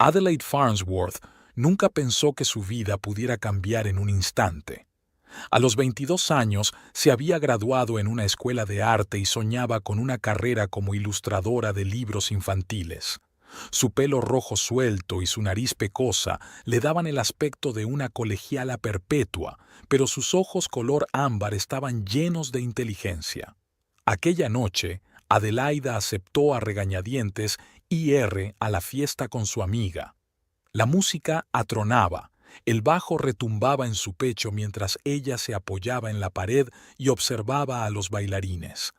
Adelaide Farnsworth nunca pensó que su vida pudiera cambiar en un instante. A los 22 años se había graduado en una escuela de arte y soñaba con una carrera como ilustradora de libros infantiles. Su pelo rojo suelto y su nariz pecosa le daban el aspecto de una colegiala perpetua, pero sus ojos color ámbar estaban llenos de inteligencia. Aquella noche, Adelaida aceptó a regañadientes ir a la fiesta con su amiga. La música atronaba, el bajo retumbaba en su pecho mientras ella se apoyaba en la pared y observaba a los bailarines.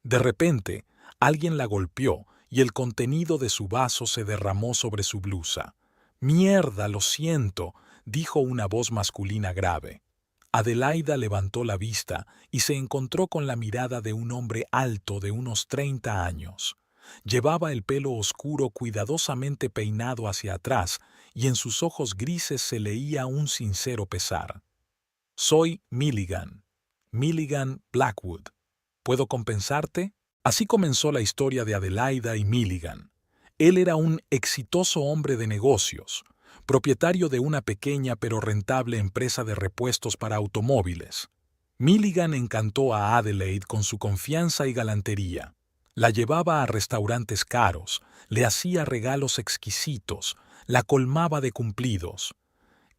De repente, alguien la golpeó y el contenido de su vaso se derramó sobre su blusa. «Mierda, lo siento», dijo una voz masculina grave. Adelaida levantó la vista y se encontró con la mirada de un hombre alto de unos 30 años. Llevaba el pelo oscuro cuidadosamente peinado hacia atrás y en sus ojos grises se leía un sincero pesar. «Soy Milligan, Milligan Blackwood. ¿Puedo compensarte?» Así comenzó la historia de Adelaida y Milligan. Él era un exitoso hombre de negocios, propietario de una pequeña pero rentable empresa de repuestos para automóviles. Milligan encantó a Adelaide con su confianza y galantería. La llevaba a restaurantes caros, le hacía regalos exquisitos, la colmaba de cumplidos.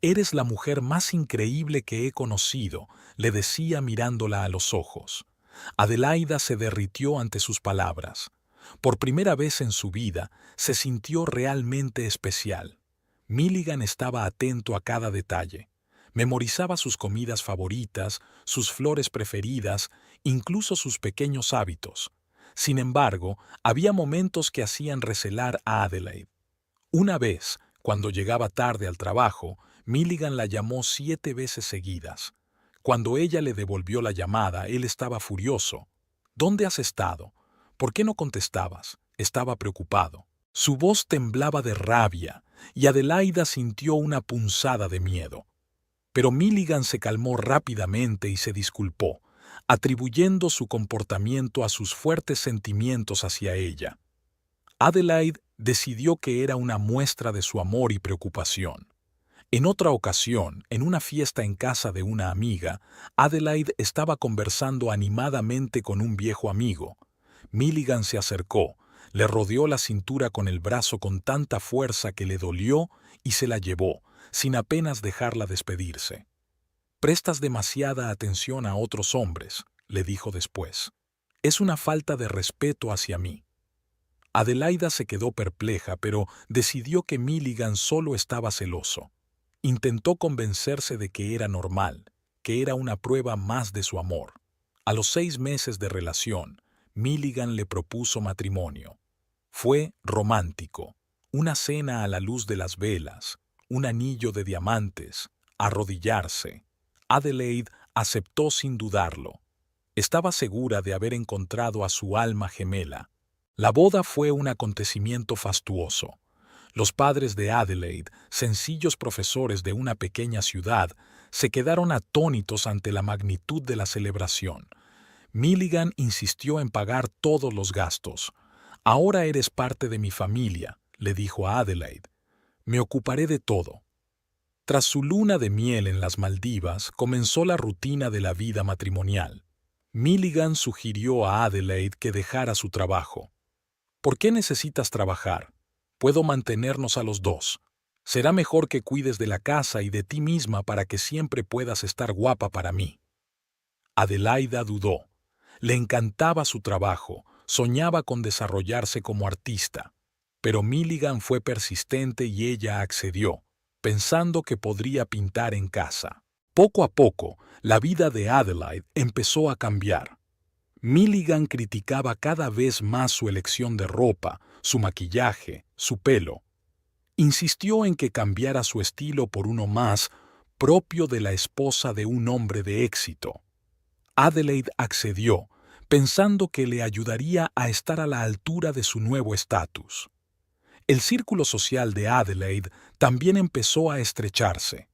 «Eres la mujer más increíble que he conocido», le decía mirándola a los ojos. Adelaida se derritió ante sus palabras. Por primera vez en su vida se sintió realmente especial. Milligan estaba atento a cada detalle. Memorizaba sus comidas favoritas, sus flores preferidas, incluso sus pequeños hábitos. Sin embargo, había momentos que hacían recelar a Adelaide. Una vez, cuando llegaba tarde al trabajo, Milligan la llamó 7 veces seguidas. Cuando ella le devolvió la llamada, él estaba furioso. «¿Dónde has estado? ¿Por qué no contestabas?» Estaba preocupado. Su voz temblaba de rabia, y Adelaida sintió una punzada de miedo. Pero Milligan se calmó rápidamente y se disculpó, atribuyendo su comportamiento a sus fuertes sentimientos hacia ella. Adelaide decidió que era una muestra de su amor y preocupación. En otra ocasión, en una fiesta en casa de una amiga, Adelaide estaba conversando animadamente con un viejo amigo. Milligan se acercó, le rodeó la cintura con el brazo con tanta fuerza que le dolió y se la llevó, sin apenas dejarla despedirse. «Prestas demasiada atención a otros hombres», le dijo después. «Es una falta de respeto hacia mí». Adelaida se quedó perpleja, pero decidió que Milligan solo estaba celoso. Intentó convencerse de que era normal, que era una prueba más de su amor. A los 6 meses de relación, Milligan le propuso matrimonio. Fue romántico, una cena a la luz de las velas, un anillo de diamantes, arrodillarse. Adelaide aceptó sin dudarlo. Estaba segura de haber encontrado a su alma gemela. La boda fue un acontecimiento fastuoso. Los padres de Adelaide, sencillos profesores de una pequeña ciudad, se quedaron atónitos ante la magnitud de la celebración. Milligan insistió en pagar todos los gastos. «Ahora eres parte de mi familia», le dijo a Adelaide. «Me ocuparé de todo». Tras su luna de miel en las Maldivas, comenzó la rutina de la vida matrimonial. Milligan sugirió a Adelaide que dejara su trabajo. «¿Por qué necesitas trabajar? Puedo mantenernos a los dos. Será mejor que cuides de la casa y de ti misma para que siempre puedas estar guapa para mí». Adelaida dudó. Le encantaba su trabajo, soñaba con desarrollarse como artista. Pero Milligan fue persistente y ella accedió, pensando que podría pintar en casa. Poco a poco, la vida de Adelaide empezó a cambiar. Milligan criticaba cada vez más su elección de ropa, su maquillaje, su pelo. Insistió en que cambiara su estilo por uno más propio de la esposa de un hombre de éxito. Adelaide accedió, pensando que le ayudaría a estar a la altura de su nuevo estatus. El círculo social de Adelaide también empezó a estrecharse.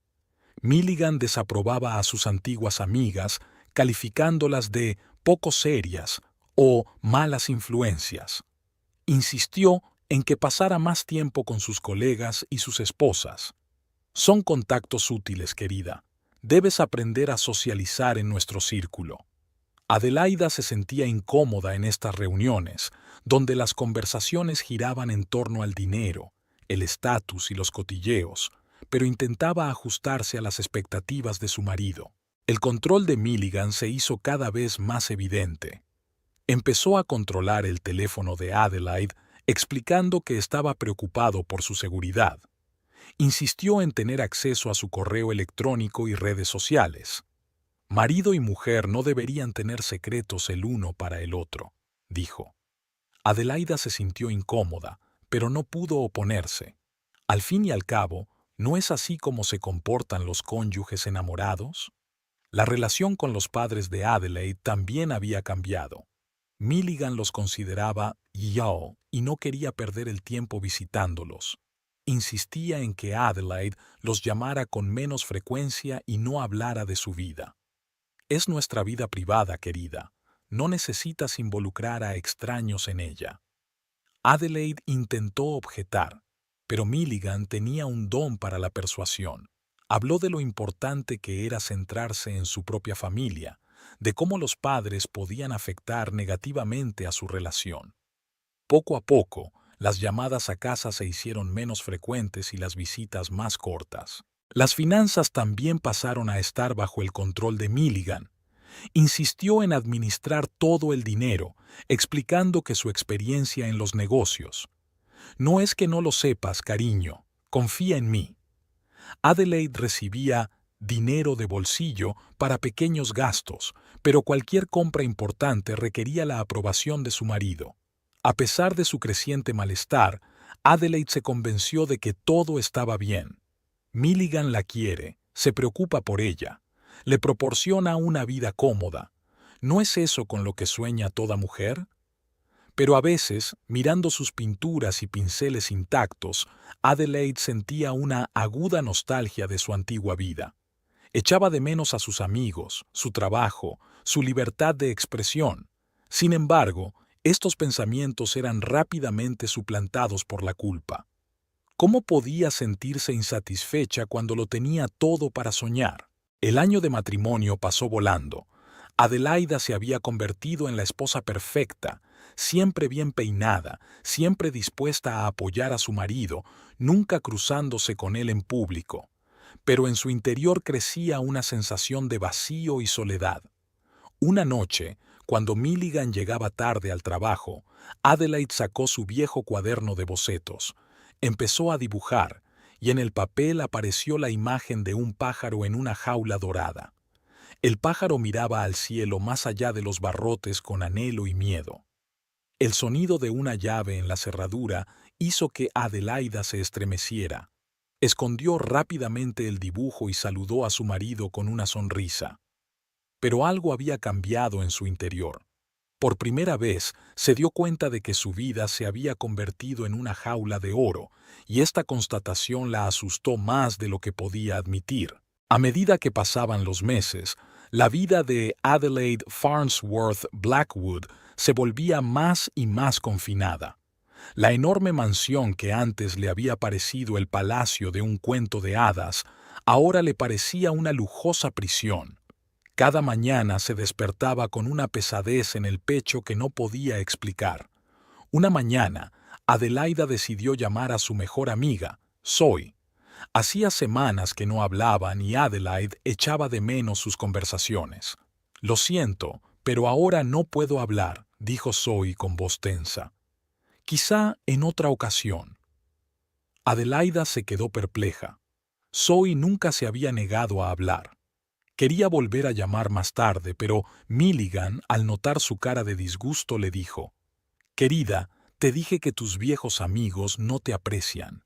Milligan desaprobaba a sus antiguas amigas, calificándolas de poco serias o malas influencias. Insistió en que pasara más tiempo con sus colegas y sus esposas. Son contactos útiles, querida. Debes aprender a socializar en nuestro círculo. Adelaida se sentía incómoda en estas reuniones, donde las conversaciones giraban en torno al dinero, el estatus y los cotilleos, pero intentaba ajustarse a las expectativas de su marido. El control de Milligan se hizo cada vez más evidente. Empezó a controlar el teléfono de Adelaide, explicando que estaba preocupado por su seguridad. Insistió en tener acceso a su correo electrónico y redes sociales. Marido y mujer no deberían tener secretos el uno para el otro, dijo. Adelaida se sintió incómoda, pero no pudo oponerse. Al fin y al cabo, ¿no es así como se comportan los cónyuges enamorados? La relación con los padres de Adelaide también había cambiado. Milligan los consideraba yo y no quería perder el tiempo visitándolos. Insistía en que Adelaide los llamara con menos frecuencia y no hablara de su vida. Es nuestra vida privada, querida. No necesitas involucrar a extraños en ella. Adelaide intentó objetar, pero Milligan tenía un don para la persuasión. Habló de lo importante que era centrarse en su propia familia, de cómo los padres podían afectar negativamente a su relación. Poco a poco, las llamadas a casa se hicieron menos frecuentes y las visitas más cortas. Las finanzas también pasaron a estar bajo el control de Milligan. Insistió en administrar todo el dinero, explicando que su experiencia en los negocios. No es que no lo sepas, cariño, confía en mí. Adelaide recibía dinero de bolsillo para pequeños gastos, pero cualquier compra importante requería la aprobación de su marido. A pesar de su creciente malestar, Adelaide se convenció de que todo estaba bien. Milligan la quiere, se preocupa por ella, le proporciona una vida cómoda. ¿No es eso con lo que sueña toda mujer? Pero a veces, mirando sus pinturas y pinceles intactos, Adelaide sentía una aguda nostalgia de su antigua vida. Echaba de menos a sus amigos, su trabajo, su libertad de expresión. Sin embargo, estos pensamientos eran rápidamente suplantados por la culpa. ¿Cómo podía sentirse insatisfecha cuando lo tenía todo para soñar? El año de matrimonio pasó volando. Adelaida se había convertido en la esposa perfecta, siempre bien peinada, siempre dispuesta a apoyar a su marido, nunca cruzándose con él en público. Pero en su interior crecía una sensación de vacío y soledad. Una noche, cuando Milligan llegaba tarde al trabajo, Adelaide sacó su viejo cuaderno de bocetos. Empezó a dibujar, y en el papel apareció la imagen de un pájaro en una jaula dorada. El pájaro miraba al cielo más allá de los barrotes con anhelo y miedo. El sonido de una llave en la cerradura hizo que Adelaida se estremeciera. Escondió rápidamente el dibujo y saludó a su marido con una sonrisa. Pero algo había cambiado en su interior. Por primera vez se dio cuenta de que su vida se había convertido en una jaula de oro, y esta constatación la asustó más de lo que podía admitir. A medida que pasaban los meses, la vida de Adelaide Farnsworth Blackwood se volvía más y más confinada. La enorme mansión que antes le había parecido el palacio de un cuento de hadas, ahora le parecía una lujosa prisión. Cada mañana se despertaba con una pesadez en el pecho que no podía explicar. Una mañana, Adelaida decidió llamar a su mejor amiga, Zoe. Hacía semanas que no hablaban y Adelaide echaba de menos sus conversaciones. «Lo siento, pero ahora no puedo hablar», dijo Zoe con voz tensa. «Quizá en otra ocasión». Adelaida se quedó perpleja. Zoe nunca se había negado a hablar. Quería volver a llamar más tarde, pero Milligan, al notar su cara de disgusto, le dijo: «Querida, te dije que tus viejos amigos no te aprecian.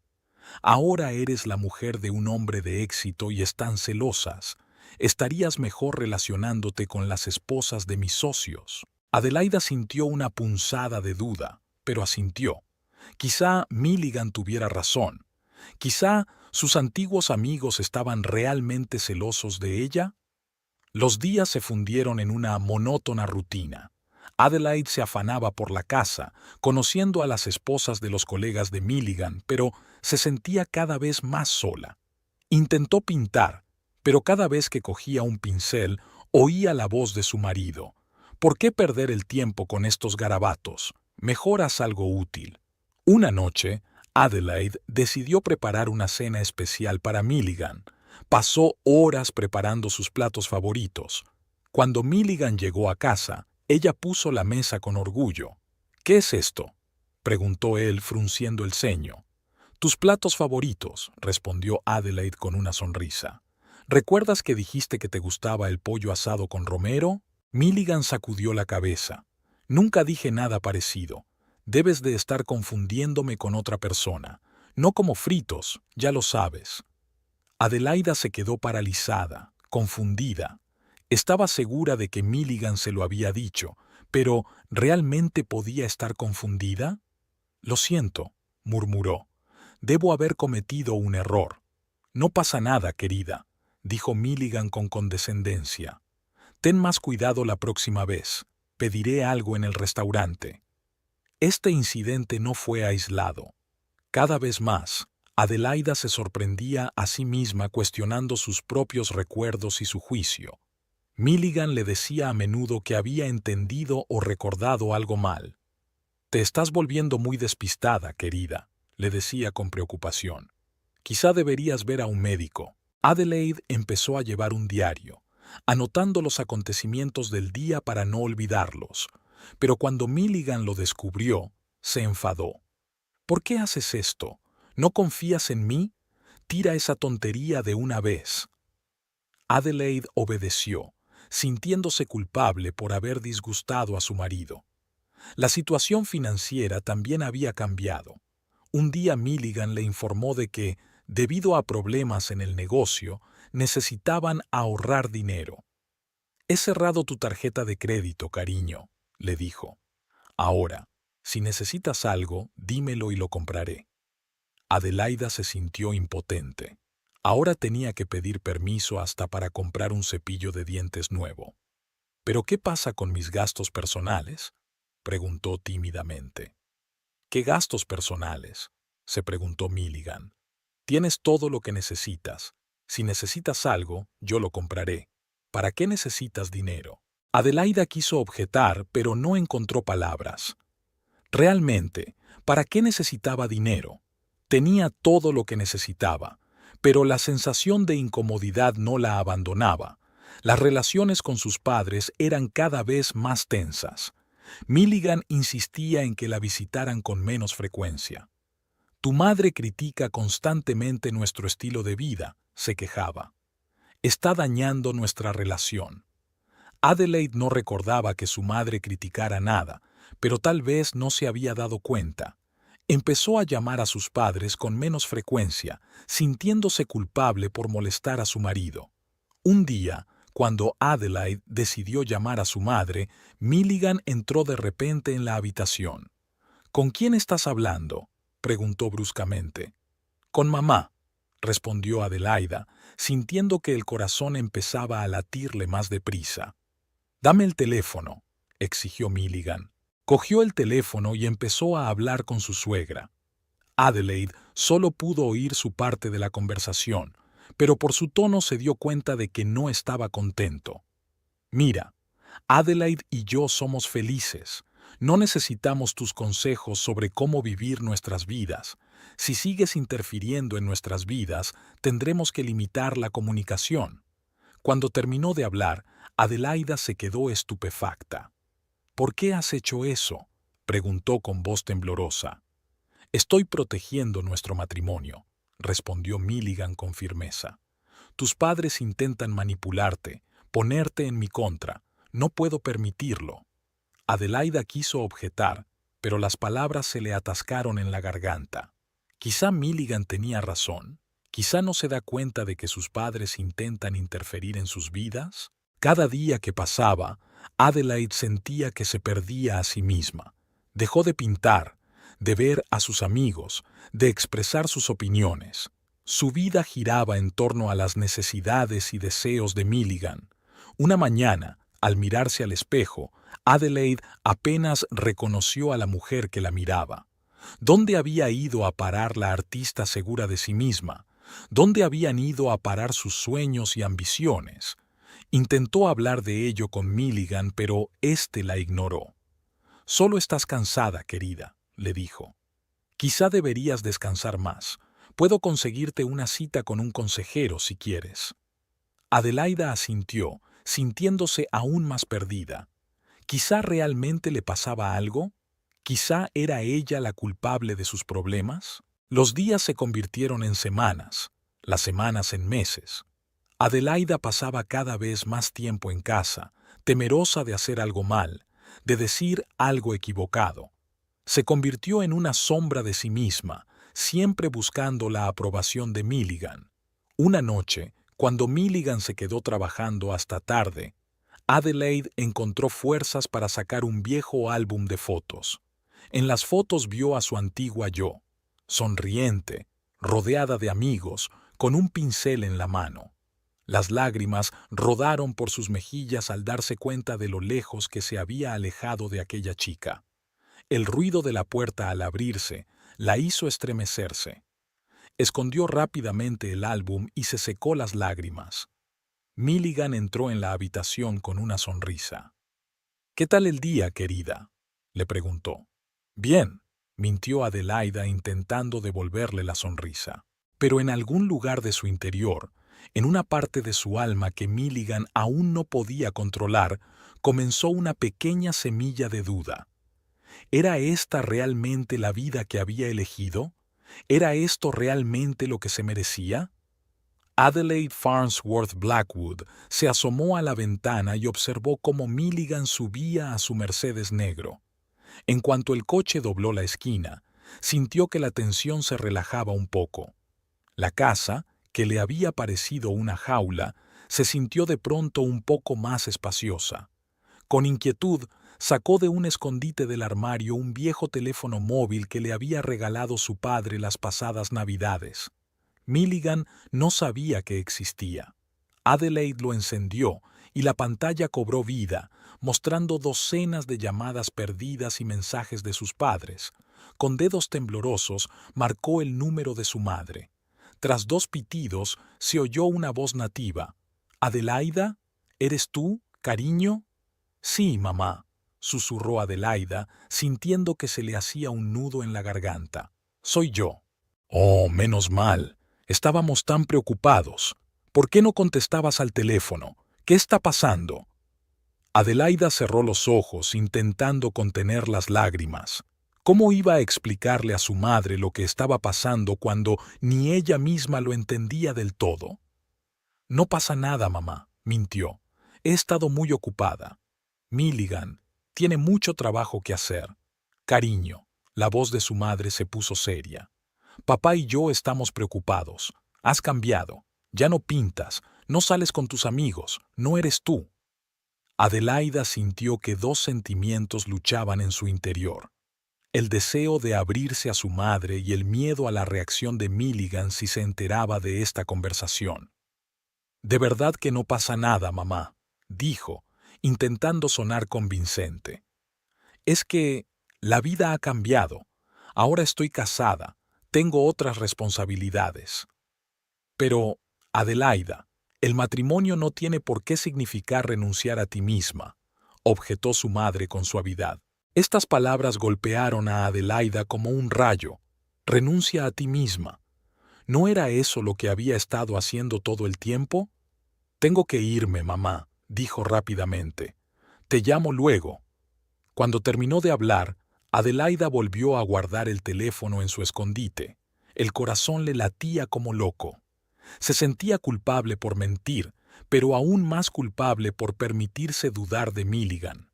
Ahora eres la mujer de un hombre de éxito y están celosas. Estarías mejor relacionándote con las esposas de mis socios». Adelaida sintió una punzada de duda, pero asintió. Quizá Milligan tuviera razón. Quizá sus antiguos amigos estaban realmente celosos de ella. Los días se fundieron en una monótona rutina. Adelaide se afanaba por la casa, conociendo a las esposas de los colegas de Milligan, pero se sentía cada vez más sola. Intentó pintar, pero cada vez que cogía un pincel, oía la voz de su marido. ¿Por qué perder el tiempo con estos garabatos? Mejor haz algo útil. Una noche, Adelaide decidió preparar una cena especial para Milligan. Pasó horas preparando sus platos favoritos. Cuando Milligan llegó a casa, ella puso la mesa con orgullo. ¿Qué es esto?, preguntó él frunciendo el ceño. Tus platos favoritos, respondió Adelaide con una sonrisa. ¿Recuerdas que dijiste que te gustaba el pollo asado con romero? Milligan sacudió la cabeza. Nunca dije nada parecido. Debes de estar confundiéndome con otra persona. No como fritos, ya lo sabes. Adelaida se quedó paralizada, confundida. Estaba segura de que Milligan se lo había dicho, pero ¿realmente podía estar confundida? Lo siento, murmuró. Debo haber cometido un error. No pasa nada, querida, dijo Milligan con condescendencia. Ten más cuidado la próxima vez. Pediré algo en el restaurante. Este incidente no fue aislado. Cada vez más, Adelaida se sorprendía a sí misma cuestionando sus propios recuerdos y su juicio. Milligan le decía a menudo que había entendido o recordado algo mal. Te estás volviendo muy despistada, querida, le decía con preocupación. Quizá deberías ver a un médico. Adelaide empezó a llevar un diario, anotando los acontecimientos del día para no olvidarlos. Pero cuando Milligan lo descubrió, se enfadó. ¿Por qué haces esto? ¿No confías en mí? Tira esa tontería de una vez. Adelaide obedeció, sintiéndose culpable por haber disgustado a su marido. La situación financiera también había cambiado. Un día Milligan le informó de que, debido a problemas en el negocio, necesitaban ahorrar dinero. He cerrado tu tarjeta de crédito, cariño, le dijo. Ahora, si necesitas algo, dímelo y lo compraré. Adelaida se sintió impotente. Ahora tenía que pedir permiso hasta para comprar un cepillo de dientes nuevo. ¿Pero qué pasa con mis gastos personales?, preguntó tímidamente. ¿Qué gastos personales?, se preguntó Milligan. Tienes todo lo que necesitas. Si necesitas algo, yo lo compraré. ¿Para qué necesitas dinero? Adelaida quiso objetar, pero no encontró palabras. Realmente, ¿para qué necesitaba dinero? Tenía todo lo que necesitaba, pero la sensación de incomodidad no la abandonaba. Las relaciones con sus padres eran cada vez más tensas. Milligan insistía en que la visitaran con menos frecuencia. Tu madre critica constantemente nuestro estilo de vida, se quejaba. Está dañando nuestra relación. Adelaide no recordaba que su madre criticara nada, pero tal vez no se había dado cuenta. Empezó a llamar a sus padres con menos frecuencia, sintiéndose culpable por molestar a su marido. Un día, cuando Adelaide decidió llamar a su madre, Milligan entró de repente en la habitación. ¿Con quién estás hablando?, preguntó bruscamente. Con mamá, respondió Adelaida, sintiendo que el corazón empezaba a latirle más deprisa. Dame el teléfono, exigió Milligan. Cogió el teléfono y empezó a hablar con su suegra. Adelaide solo pudo oír su parte de la conversación, pero por su tono se dio cuenta de que no estaba contento. Mira, Adelaide y yo somos felices. No necesitamos tus consejos sobre cómo vivir nuestras vidas. Si sigues interfiriendo en nuestras vidas, tendremos que limitar la comunicación. Cuando terminó de hablar, Adelaida se quedó estupefacta. ¿Por qué has hecho eso?, preguntó con voz temblorosa. Estoy protegiendo nuestro matrimonio, respondió Milligan con firmeza. Tus padres intentan manipularte, ponerte en mi contra. No puedo permitirlo. Adelaida quiso objetar, pero las palabras se le atascaron en la garganta. Quizá Milligan tenía razón. Quizá no se da cuenta de que sus padres intentan interferir en sus vidas. Cada día que pasaba, Adelaide sentía que se perdía a sí misma. Dejó de pintar, de ver a sus amigos, de expresar sus opiniones. Su vida giraba en torno a las necesidades y deseos de Milligan. Una mañana, Al mirarse al espejo, Adelaide apenas reconoció a la mujer que la miraba. ¿Dónde había ido a parar la artista segura de sí misma? ¿Dónde habían ido a parar sus sueños y ambiciones? Intentó hablar de ello con Milligan, pero éste la ignoró. «Solo estás cansada, querida», le dijo. «Quizá deberías descansar más. Puedo conseguirte una cita con un consejero si quieres». Adelaida asintió, sintiéndose aún más perdida. ¿Quizá realmente le pasaba algo? ¿Quizá era ella la culpable de sus problemas? Los días se convirtieron en semanas, las semanas en meses. Adelaida pasaba cada vez más tiempo en casa, temerosa de hacer algo mal, de decir algo equivocado. Se convirtió en una sombra de sí misma, siempre buscando la aprobación de Milligan. Una noche, cuando Milligan se quedó trabajando hasta tarde, Adelaide encontró fuerzas para sacar un viejo álbum de fotos. En las fotos vio a su antigua yo, sonriente, rodeada de amigos, con un pincel en la mano. Las lágrimas rodaron por sus mejillas al darse cuenta de lo lejos que se había alejado de aquella chica. El ruido de la puerta al abrirse la hizo estremecerse. Escondió rápidamente el álbum y se secó las lágrimas. Milligan entró en la habitación con una sonrisa. «¿Qué tal el día, querida?», le preguntó. «Bien», mintió Adelaida intentando devolverle la sonrisa. Pero en algún lugar de su interior, en una parte de su alma que Milligan aún no podía controlar, comenzó una pequeña semilla de duda. ¿Era esta realmente la vida que había elegido? ¿Era esto realmente lo que se merecía? Adelaide Farnsworth Blackwood se asomó a la ventana y observó cómo Milligan subía a su Mercedes negro. En cuanto el coche dobló la esquina, sintió que la tensión se relajaba un poco. La casa, que le había parecido una jaula, se sintió de pronto un poco más espaciosa. Con inquietud, sacó de un escondite del armario un viejo teléfono móvil que le había regalado su padre las pasadas Navidades. Milligan no sabía que existía. Adelaide lo encendió y la pantalla cobró vida, mostrando docenas de llamadas perdidas y mensajes de sus padres. Con dedos temblorosos marcó el número de su madre. Tras 2 pitidos se oyó una voz nativa. «¿Adelaida? ¿Eres tú, cariño?» «Sí, mamá», susurró Adelaida, sintiendo que se le hacía un nudo en la garganta. «Soy yo». «Oh, menos mal. Estábamos tan preocupados. ¿Por qué no contestabas al teléfono? ¿Qué está pasando?» Adelaida cerró los ojos intentando contener las lágrimas. ¿Cómo iba a explicarle a su madre lo que estaba pasando cuando ni ella misma lo entendía del todo? «No pasa nada, mamá», mintió. «He estado muy ocupada. Milligan tiene mucho trabajo que hacer». «Cariño», la voz de su madre se puso seria. «Papá y yo estamos preocupados. Has cambiado. Ya no pintas, no sales con tus amigos, no eres tú». Adelaida sintió que 2 sentimientos luchaban en su interior. El deseo de abrirse a su madre y el miedo a la reacción de Milligan si se enteraba de esta conversación. «De verdad que no pasa nada, mamá», dijo, intentando sonar convincente. «Es que la vida ha cambiado. Ahora estoy casada, tengo otras responsabilidades». «Pero, Adelaida, el matrimonio no tiene por qué significar renunciar a ti misma», objetó su madre con suavidad. Estas palabras golpearon a Adelaida como un rayo. «Renuncia a ti misma». ¿No era eso lo que había estado haciendo todo el tiempo? «Tengo que irme, mamá», dijo rápidamente. «Te llamo luego». Cuando terminó de hablar, Adelaida volvió a guardar el teléfono en su escondite. El corazón le latía como loco. Se sentía culpable por mentir, pero aún más culpable por permitirse dudar de Milligan.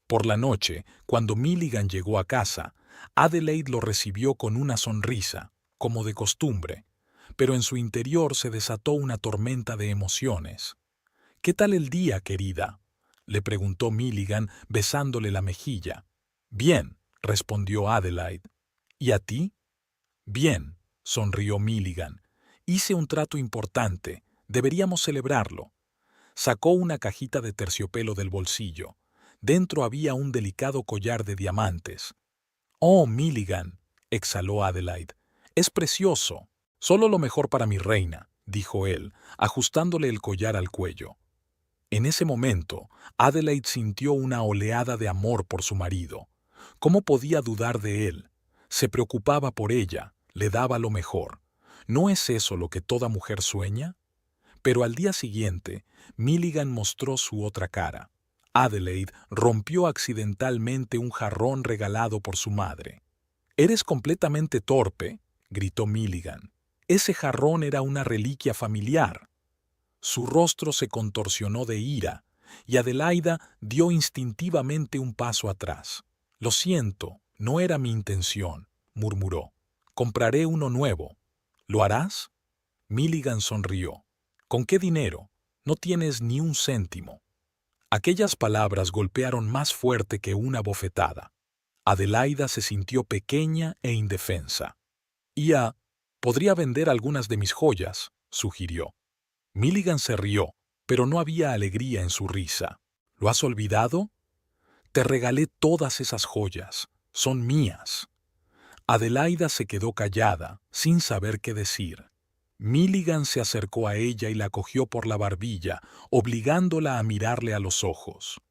Por la noche, cuando Milligan llegó a casa, Adelaide lo recibió con una sonrisa, como de costumbre, pero en su interior se desató una tormenta de emociones. «¿Qué tal el día, querida?», le preguntó Milligan besándole la mejilla. «Bien», respondió Adelaide. «¿Y a ti?» «Bien», sonrió Milligan. «Hice un trato importante. Deberíamos celebrarlo». Sacó una cajita de terciopelo del bolsillo. Dentro había un delicado collar de diamantes. «Oh, Milligan», exhaló Adelaide. «Es precioso. Solo lo mejor para mi reina», dijo él, ajustándole el collar al cuello. En ese momento, Adelaide sintió una oleada de amor por su marido. ¿Cómo podía dudar de él? Se preocupaba por ella, le daba lo mejor. ¿No es eso lo que toda mujer sueña? Pero al día siguiente, Milligan mostró su otra cara. Adelaide rompió accidentalmente un jarrón regalado por su madre. «Eres completamente torpe», gritó Milligan. «Ese jarrón era una reliquia familiar». Su rostro se contorsionó de ira, y Adelaida dio instintivamente un paso atrás. «Lo siento, no era mi intención», murmuró. «Compraré uno nuevo». «¿Lo harás?» Milligan sonrió. «¿Con qué dinero? No tienes ni un céntimo». Aquellas palabras golpearon más fuerte que una bofetada. Adelaida se sintió pequeña e indefensa. «Podría vender algunas de mis joyas», sugirió. Milligan se rió, pero no había alegría en su risa. «¿Lo has olvidado? Te regalé todas esas joyas. Son mías». Adelaida se quedó callada, sin saber qué decir. Milligan se acercó a ella y la cogió por la barbilla, obligándola a mirarle a los ojos.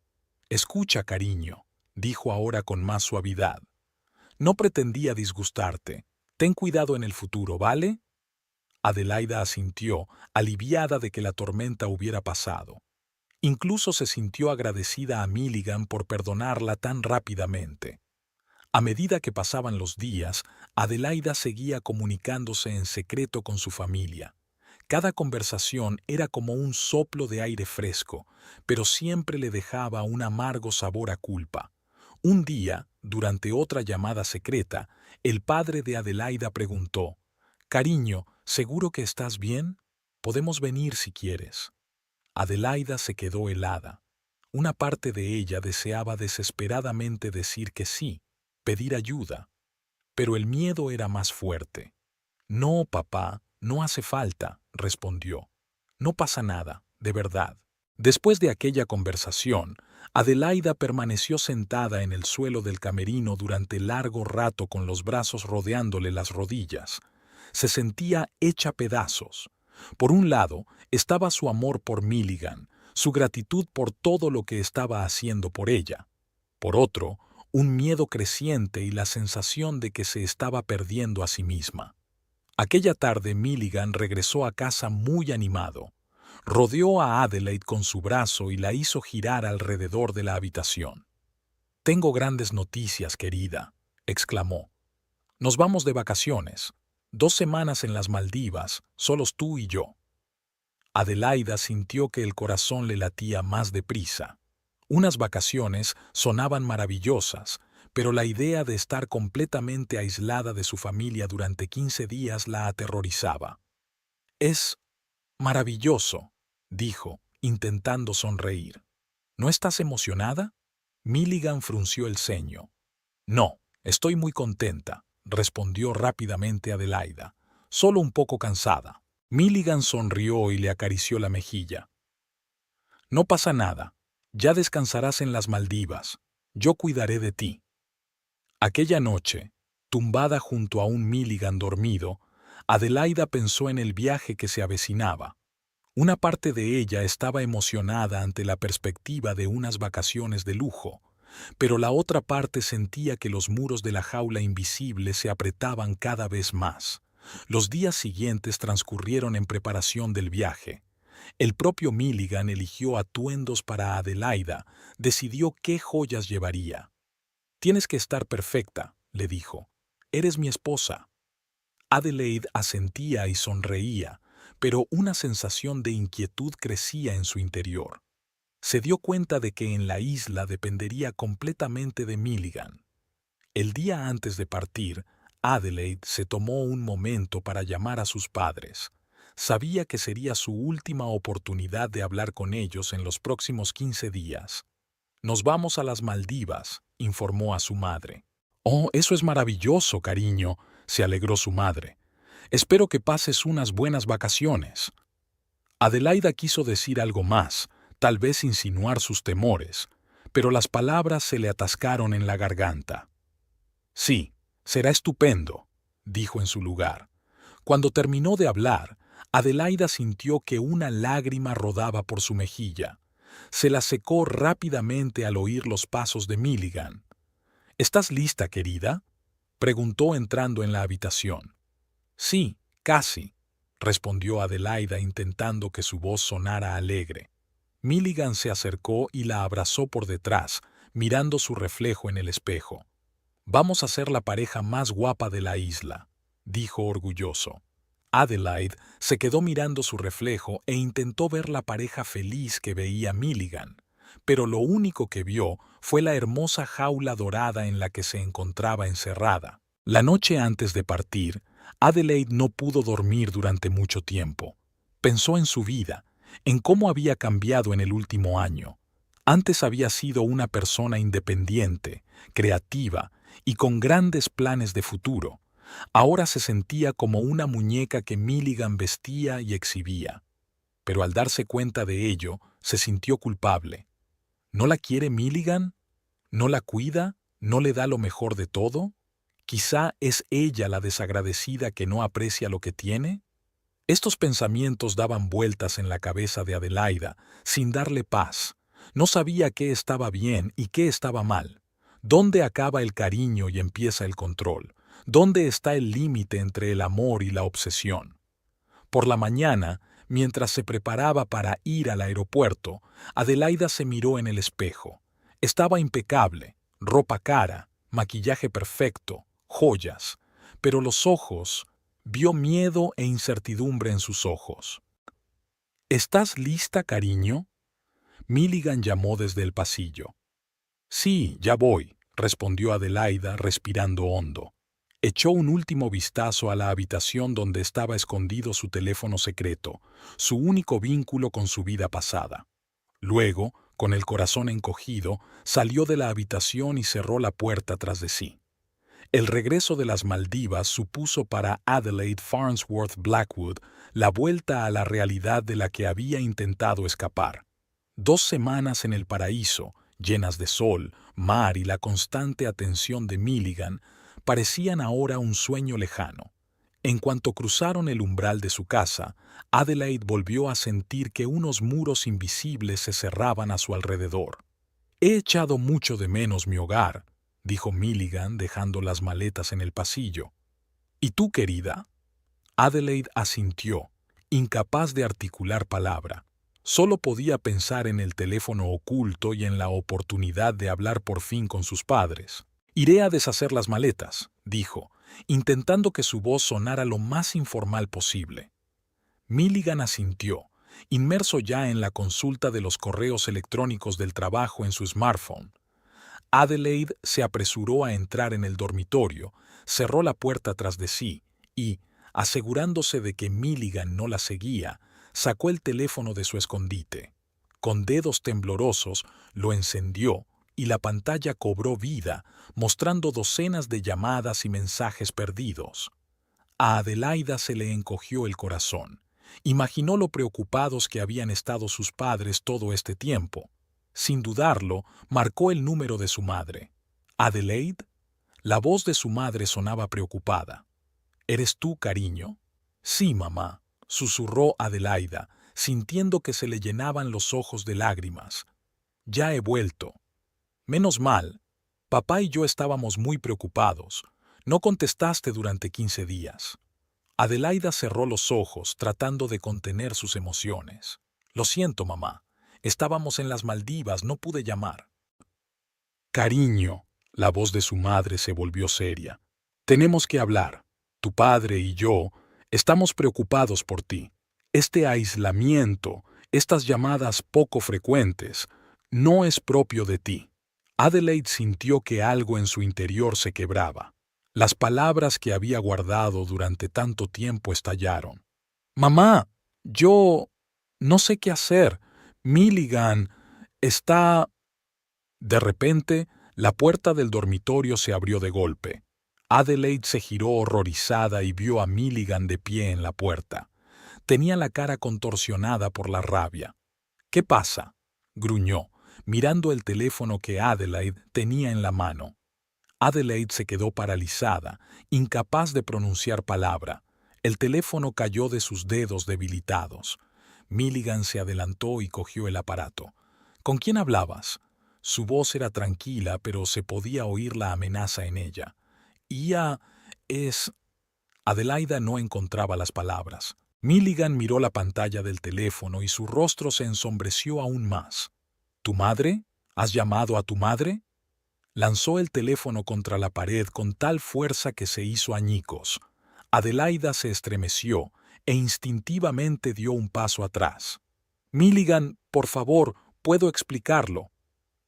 «Escucha, cariño», dijo ahora con más suavidad. «No pretendía disgustarte. Ten cuidado en el futuro, ¿vale?» Adelaida asintió, aliviada de que la tormenta hubiera pasado. Incluso se sintió agradecida a Milligan por perdonarla tan rápidamente. A medida que pasaban los días, Adelaida seguía comunicándose en secreto con su familia. Cada conversación era como un soplo de aire fresco, pero siempre le dejaba un amargo sabor a culpa. Un día, durante otra llamada secreta, el padre de Adelaida preguntó: «Cariño, ¿seguro que estás bien? Podemos venir si quieres». Adelaida se quedó helada. Una parte de ella deseaba desesperadamente decir que sí, pedir ayuda. Pero el miedo era más fuerte. «No, papá, no hace falta», respondió. «No pasa nada, de verdad». Después de aquella conversación, Adelaida permaneció sentada en el suelo del camerino durante largo rato con los brazos rodeándole las rodillas. Se sentía hecha pedazos. Por un lado, estaba su amor por Milligan, su gratitud por todo lo que estaba haciendo por ella. Por otro, un miedo creciente y la sensación de que se estaba perdiendo a sí misma. Aquella tarde Milligan regresó a casa muy animado. Rodeó a Adelaide con su brazo y la hizo girar alrededor de la habitación. «Tengo grandes noticias, querida», exclamó. «Nos vamos de vacaciones. 2 semanas en las Maldivas, solos tú y yo». Adelaida sintió que el corazón le latía más deprisa. Unas vacaciones sonaban maravillosas, pero la idea de estar completamente aislada de su familia durante 15 días la aterrorizaba. «Es maravilloso», dijo, intentando sonreír. «¿No estás emocionada?» Milligan frunció el ceño. «No, estoy muy contenta», respondió rápidamente Adelaida. «Solo un poco cansada». Milligan sonrió y le acarició la mejilla. «No pasa nada. Ya descansarás en las Maldivas. Yo cuidaré de ti». Aquella noche, tumbada junto a un Milligan dormido, Adelaida pensó en el viaje que se avecinaba. Una parte de ella estaba emocionada ante la perspectiva de unas vacaciones de lujo, pero la otra parte sentía que los muros de la jaula invisible se apretaban cada vez más. Los días siguientes transcurrieron en preparación del viaje. El propio Milligan eligió atuendos para Adelaida, decidió qué joyas llevaría. «Tienes que estar perfecta», le dijo. «Eres mi esposa». Adelaide asentía y sonreía, pero una sensación de inquietud crecía en su interior. Se dio cuenta de que en la isla dependería completamente de Milligan. El día antes de partir, Adelaide se tomó un momento para llamar a sus padres. Sabía que sería su última oportunidad de hablar con ellos en los próximos 15 días. «Nos vamos a las Maldivas», informó a su madre. «Oh, eso es maravilloso, cariño», se alegró su madre. «Espero que pases unas buenas vacaciones». Adelaida quiso decir algo más, tal vez insinuar sus temores, pero las palabras se le atascaron en la garganta. Sí, será estupendo, dijo en su lugar. Cuando terminó de hablar, Adelaida sintió que una lágrima rodaba por su mejilla. Se la secó rápidamente al oír los pasos de Milligan. ¿Estás lista, querida?, preguntó entrando en la habitación. Sí, casi, respondió Adelaida intentando que su voz sonara alegre. Milligan se acercó y la abrazó por detrás, mirando su reflejo en el espejo. Vamos a ser la pareja más guapa de la isla, dijo orgulloso. Adelaide se quedó mirando su reflejo e intentó ver la pareja feliz que veía Milligan, pero lo único que vio fue la hermosa jaula dorada en la que se encontraba encerrada. La noche antes de partir, Adelaide no pudo dormir durante mucho tiempo. Pensó en su vida, en cómo había cambiado en el último año. Antes había sido una persona independiente, creativa y con grandes planes de futuro. Ahora se sentía como una muñeca que Milligan vestía y exhibía. Pero al darse cuenta de ello, se sintió culpable. ¿No la quiere Milligan? ¿No la cuida? ¿No le da lo mejor de todo? ¿Quizá es ella la desagradecida que no aprecia lo que tiene? Estos pensamientos daban vueltas en la cabeza de Adelaida, sin darle paz. No sabía qué estaba bien y qué estaba mal. ¿Dónde acaba el cariño y empieza el control? ¿Dónde está el límite entre el amor y la obsesión? Por la mañana, mientras se preparaba para ir al aeropuerto, Adelaida se miró en el espejo. Estaba impecable, ropa cara, maquillaje perfecto, joyas, pero los ojos, vio miedo e incertidumbre en sus ojos. ¿Estás lista, cariño?, Milligan llamó desde el pasillo. Sí, ya voy, respondió Adelaida respirando hondo. Echó un último vistazo a la habitación donde estaba escondido su teléfono secreto, su único vínculo con su vida pasada. Luego, con el corazón encogido, salió de la habitación y cerró la puerta tras de sí. El regreso de las Maldivas supuso para Adelaide Farnsworth Blackwood la vuelta a la realidad de la que había intentado escapar. 2 semanas en el paraíso, llenas de sol, mar y la constante atención de Milligan, parecían ahora un sueño lejano. En cuanto cruzaron el umbral de su casa, Adelaide volvió a sentir que unos muros invisibles se cerraban a su alrededor. «He echado mucho de menos mi hogar», dijo Milligan dejando las maletas en el pasillo. «¿Y tú, querida?». Adelaide asintió, incapaz de articular palabra. Solo podía pensar en el teléfono oculto y en la oportunidad de hablar por fin con sus padres. «Iré a deshacer las maletas», dijo, intentando que su voz sonara lo más informal posible. Milligan asintió, inmerso ya en la consulta de los correos electrónicos del trabajo en su smartphone. Adelaide se apresuró a entrar en el dormitorio, cerró la puerta tras de sí y, asegurándose de que Milligan no la seguía, sacó el teléfono de su escondite. Con dedos temblorosos lo encendió y la pantalla cobró vida, mostrando docenas de llamadas y mensajes perdidos. A Adelaida se le encogió el corazón. Imaginó lo preocupados que habían estado sus padres todo este tiempo. Sin dudarlo, marcó el número de su madre. «¿Adelaide?». La voz de su madre sonaba preocupada. «¿Eres tú, cariño?». «Sí, mamá», susurró Adelaida, sintiendo que se le llenaban los ojos de lágrimas. «Ya he vuelto». «Menos mal. Papá y yo estábamos muy preocupados. No contestaste durante 15 días». Adelaida cerró los ojos, tratando de contener sus emociones. «Lo siento, mamá. Estábamos en las Maldivas, no pude llamar». «Cariño», la voz de su madre se volvió seria. «Tenemos que hablar. Tu padre y yo estamos preocupados por ti. Este aislamiento, estas llamadas poco frecuentes, no es propio de ti». Adelaide sintió que algo en su interior se quebraba. Las palabras que había guardado durante tanto tiempo estallaron. «Mamá, yo no sé qué hacer. Milligan está...». De repente, la puerta del dormitorio se abrió de golpe. Adelaide se giró horrorizada y vio a Milligan de pie en la puerta. Tenía la cara contorsionada por la rabia. «¿Qué pasa?». gruñó, mirando el teléfono que Adelaide tenía en la mano. Adelaide se quedó paralizada, incapaz de pronunciar palabra. El teléfono cayó de sus dedos debilitados. Milligan se adelantó y cogió el aparato. ¿Con quién hablabas? Su voz era tranquila, pero se podía oír la amenaza en ella. Es... Adelaida no encontraba las palabras. Milligan miró la pantalla del teléfono y su rostro se ensombreció aún más. ¿Tu madre? ¿Has llamado a tu madre? Lanzó el teléfono contra la pared con tal fuerza que se hizo añicos. Adelaida se estremeció e instintivamente dio un paso atrás. Milligan, por favor, puedo explicarlo.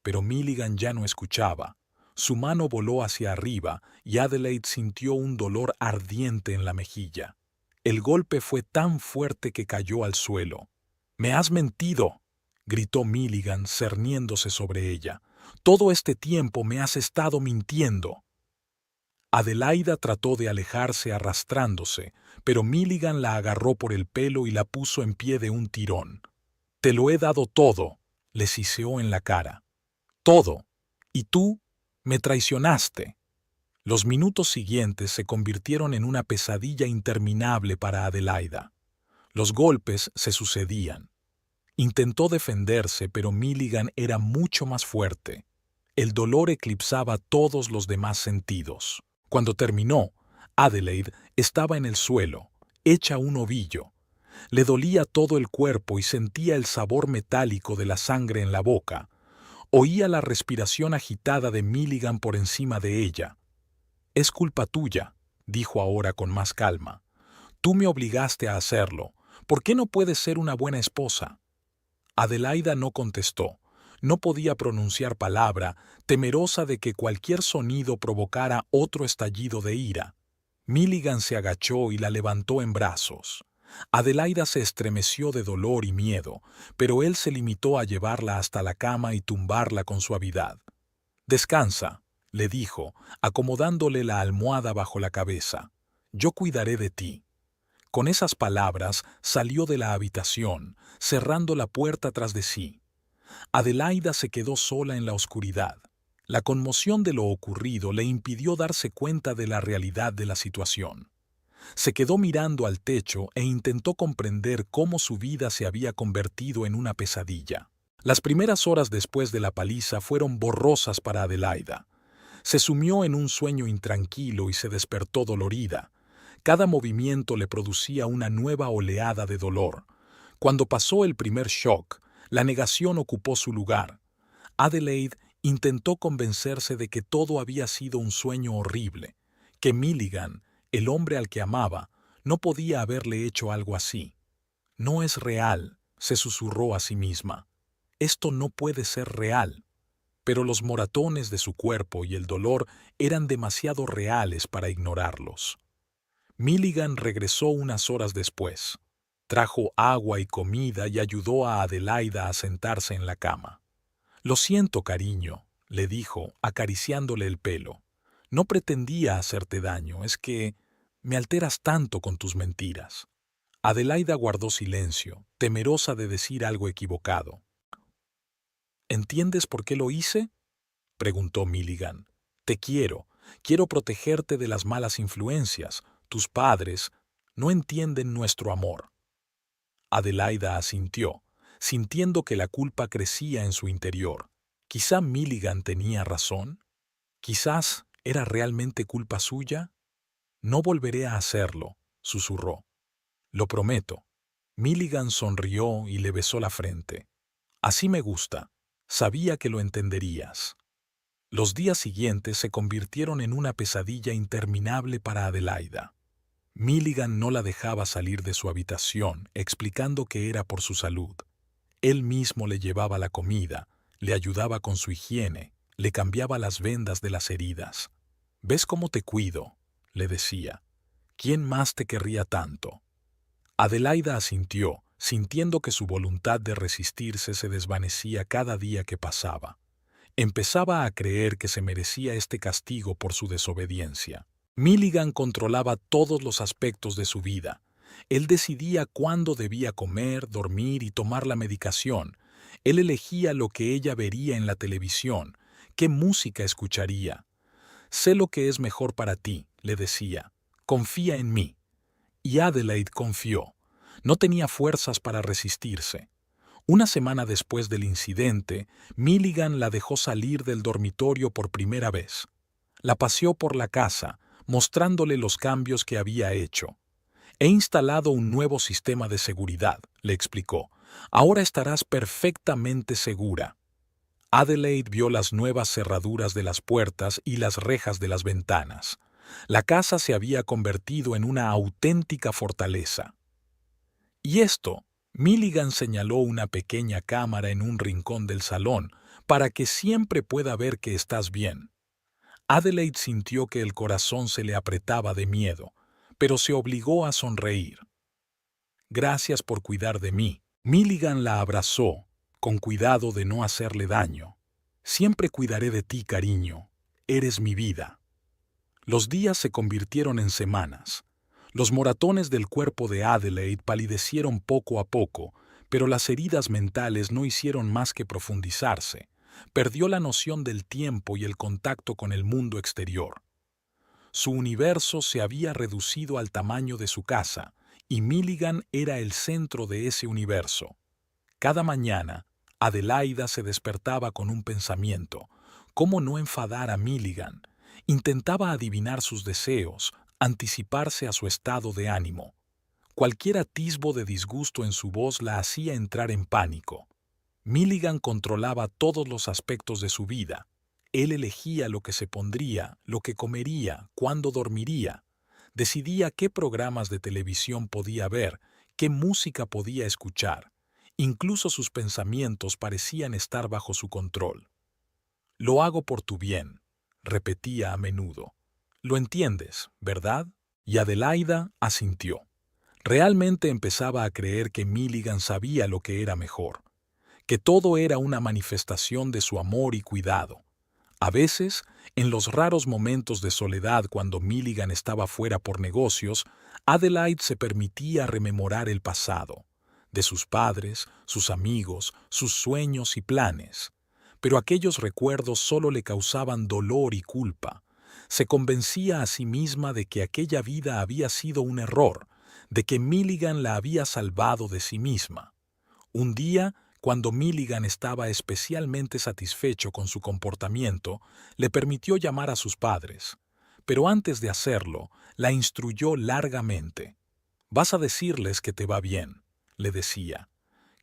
Pero Milligan ya no escuchaba. Su mano voló hacia arriba y Adelaide sintió un dolor ardiente en la mejilla. El golpe fue tan fuerte que cayó al suelo. «¡Me has mentido!», gritó Milligan, cerniéndose sobre ella. «Todo este tiempo me has estado mintiendo». Adelaida trató de alejarse arrastrándose, pero Milligan la agarró por el pelo y la puso en pie de un tirón. «Te lo he dado todo», le siseó en la cara. «Todo. Y tú me traicionaste». Los minutos siguientes se convirtieron en una pesadilla interminable para Adelaida. Los golpes se sucedían. Intentó defenderse, pero Milligan era mucho más fuerte. El dolor eclipsaba todos los demás sentidos. Cuando terminó, Adelaide estaba en el suelo, hecha un ovillo. Le dolía todo el cuerpo y sentía el sabor metálico de la sangre en la boca. Oía la respiración agitada de Milligan por encima de ella. «Es culpa tuya», dijo ahora con más calma. «Tú me obligaste a hacerlo. ¿Por qué no puedes ser una buena esposa?» Adelaida no contestó. No podía pronunciar palabra, temerosa de que cualquier sonido provocara otro estallido de ira. Milligan se agachó y la levantó en brazos. Adelaida se estremeció de dolor y miedo, pero él se limitó a llevarla hasta la cama y tumbarla con suavidad. «Descansa», le dijo, acomodándole la almohada bajo la cabeza. «Yo cuidaré de ti». Con esas palabras salió de la habitación, cerrando la puerta tras de sí. Adelaida se quedó sola en la oscuridad. La conmoción de lo ocurrido le impidió darse cuenta de la realidad de la situación. Se quedó mirando al techo e intentó comprender cómo su vida se había convertido en una pesadilla. Las primeras horas después de la paliza fueron borrosas para Adelaida. Se sumió en un sueño intranquilo y se despertó dolorida. Cada movimiento le producía una nueva oleada de dolor. Cuando pasó el primer shock, la negación ocupó su lugar. Adelaide intentó convencerse de que todo había sido un sueño horrible, que Milligan, el hombre al que amaba, no podía haberle hecho algo así. «No es real», se susurró a sí misma. «Esto no puede ser real». Pero los moratones de su cuerpo y el dolor eran demasiado reales para ignorarlos. Milligan regresó unas horas después. Trajo agua y comida y ayudó a Adelaida a sentarse en la cama. «Lo siento, cariño», le dijo, acariciándole el pelo. «No pretendía hacerte daño, es que me alteras tanto con tus mentiras». Adelaida guardó silencio, temerosa de decir algo equivocado. «¿Entiendes por qué lo hice?», preguntó Milligan. «Te quiero protegerte de las malas influencias. Tus padres no entienden nuestro amor». Adelaida asintió, sintiendo que la culpa crecía en su interior. Quizá Milligan tenía razón. Quizás era realmente culpa suya. «No volveré a hacerlo», susurró. «Lo prometo». Milligan sonrió y le besó la frente. «Así me gusta. Sabía que lo entenderías». Los días siguientes se convirtieron en una pesadilla interminable para Adelaida. Milligan no la dejaba salir de su habitación, explicando que era por su salud. Él mismo le llevaba la comida, le ayudaba con su higiene, le cambiaba las vendas de las heridas. «¿Ves cómo te cuido?», le decía. «¿Quién más te querría tanto?». Adelaida asintió, sintiendo que su voluntad de resistirse se desvanecía cada día que pasaba. Empezaba a creer que se merecía este castigo por su desobediencia. Milligan controlaba todos los aspectos de su vida. Él decidía cuándo debía comer, dormir y tomar la medicación, Él elegía lo que ella vería en la televisión, qué música escucharía. Sé lo que es mejor para ti, le decía. Confía en mí. Y Adelaide confió. No tenía fuerzas para resistirse. Una semana después del incidente, Milligan la dejó salir del dormitorio por primera vez. La paseó por la casa, mostrándole los cambios que había hecho. He instalado un nuevo sistema de seguridad, le explicó. Ahora estarás perfectamente segura. Adelaide vio las nuevas cerraduras de las puertas y las rejas de las ventanas. La casa se había convertido en una auténtica fortaleza. Y esto, Milligan señaló una pequeña cámara en un rincón del salón, para que siempre pueda ver que estás bien. Adelaide sintió que el corazón se le apretaba de miedo, pero se obligó a sonreír. Gracias por cuidar de mí. Milligan la abrazó, con cuidado de no hacerle daño. Siempre cuidaré de ti, cariño. Eres mi vida. Los días se convirtieron en semanas. Los moratones del cuerpo de Adelaide palidecieron poco a poco, pero las heridas mentales no hicieron más que profundizarse. Perdió la noción del tiempo y el contacto con el mundo exterior. Su universo se había reducido al tamaño de su casa, y Milligan era el centro de ese universo. Cada mañana, Adelaida se despertaba con un pensamiento: ¿cómo no enfadar a Milligan? Intentaba adivinar sus deseos, anticiparse a su estado de ánimo. Cualquier atisbo de disgusto en su voz la hacía entrar en pánico. Milligan controlaba todos los aspectos de su vida. Él elegía lo que se pondría, lo que comería, cuándo dormiría. Decidía qué programas de televisión podía ver, qué música podía escuchar. Incluso sus pensamientos parecían estar bajo su control. Lo hago por tu bien, repetía a menudo. Lo entiendes, ¿verdad? Y Adelaida asintió. Realmente empezaba a creer que Milligan sabía lo que era mejor, que todo era una manifestación de su amor y cuidado. A veces, en los raros momentos de soledad cuando Milligan estaba fuera por negocios, Adelaide se permitía rememorar el pasado, de sus padres, sus amigos, sus sueños y planes. Pero aquellos recuerdos solo le causaban dolor y culpa. Se convencía a sí misma de que aquella vida había sido un error, de que Milligan la había salvado de sí misma. Un día, cuando Milligan estaba especialmente satisfecho con su comportamiento, le permitió llamar a sus padres. Pero antes de hacerlo, la instruyó largamente. «Vas a decirles que te va bien», le decía,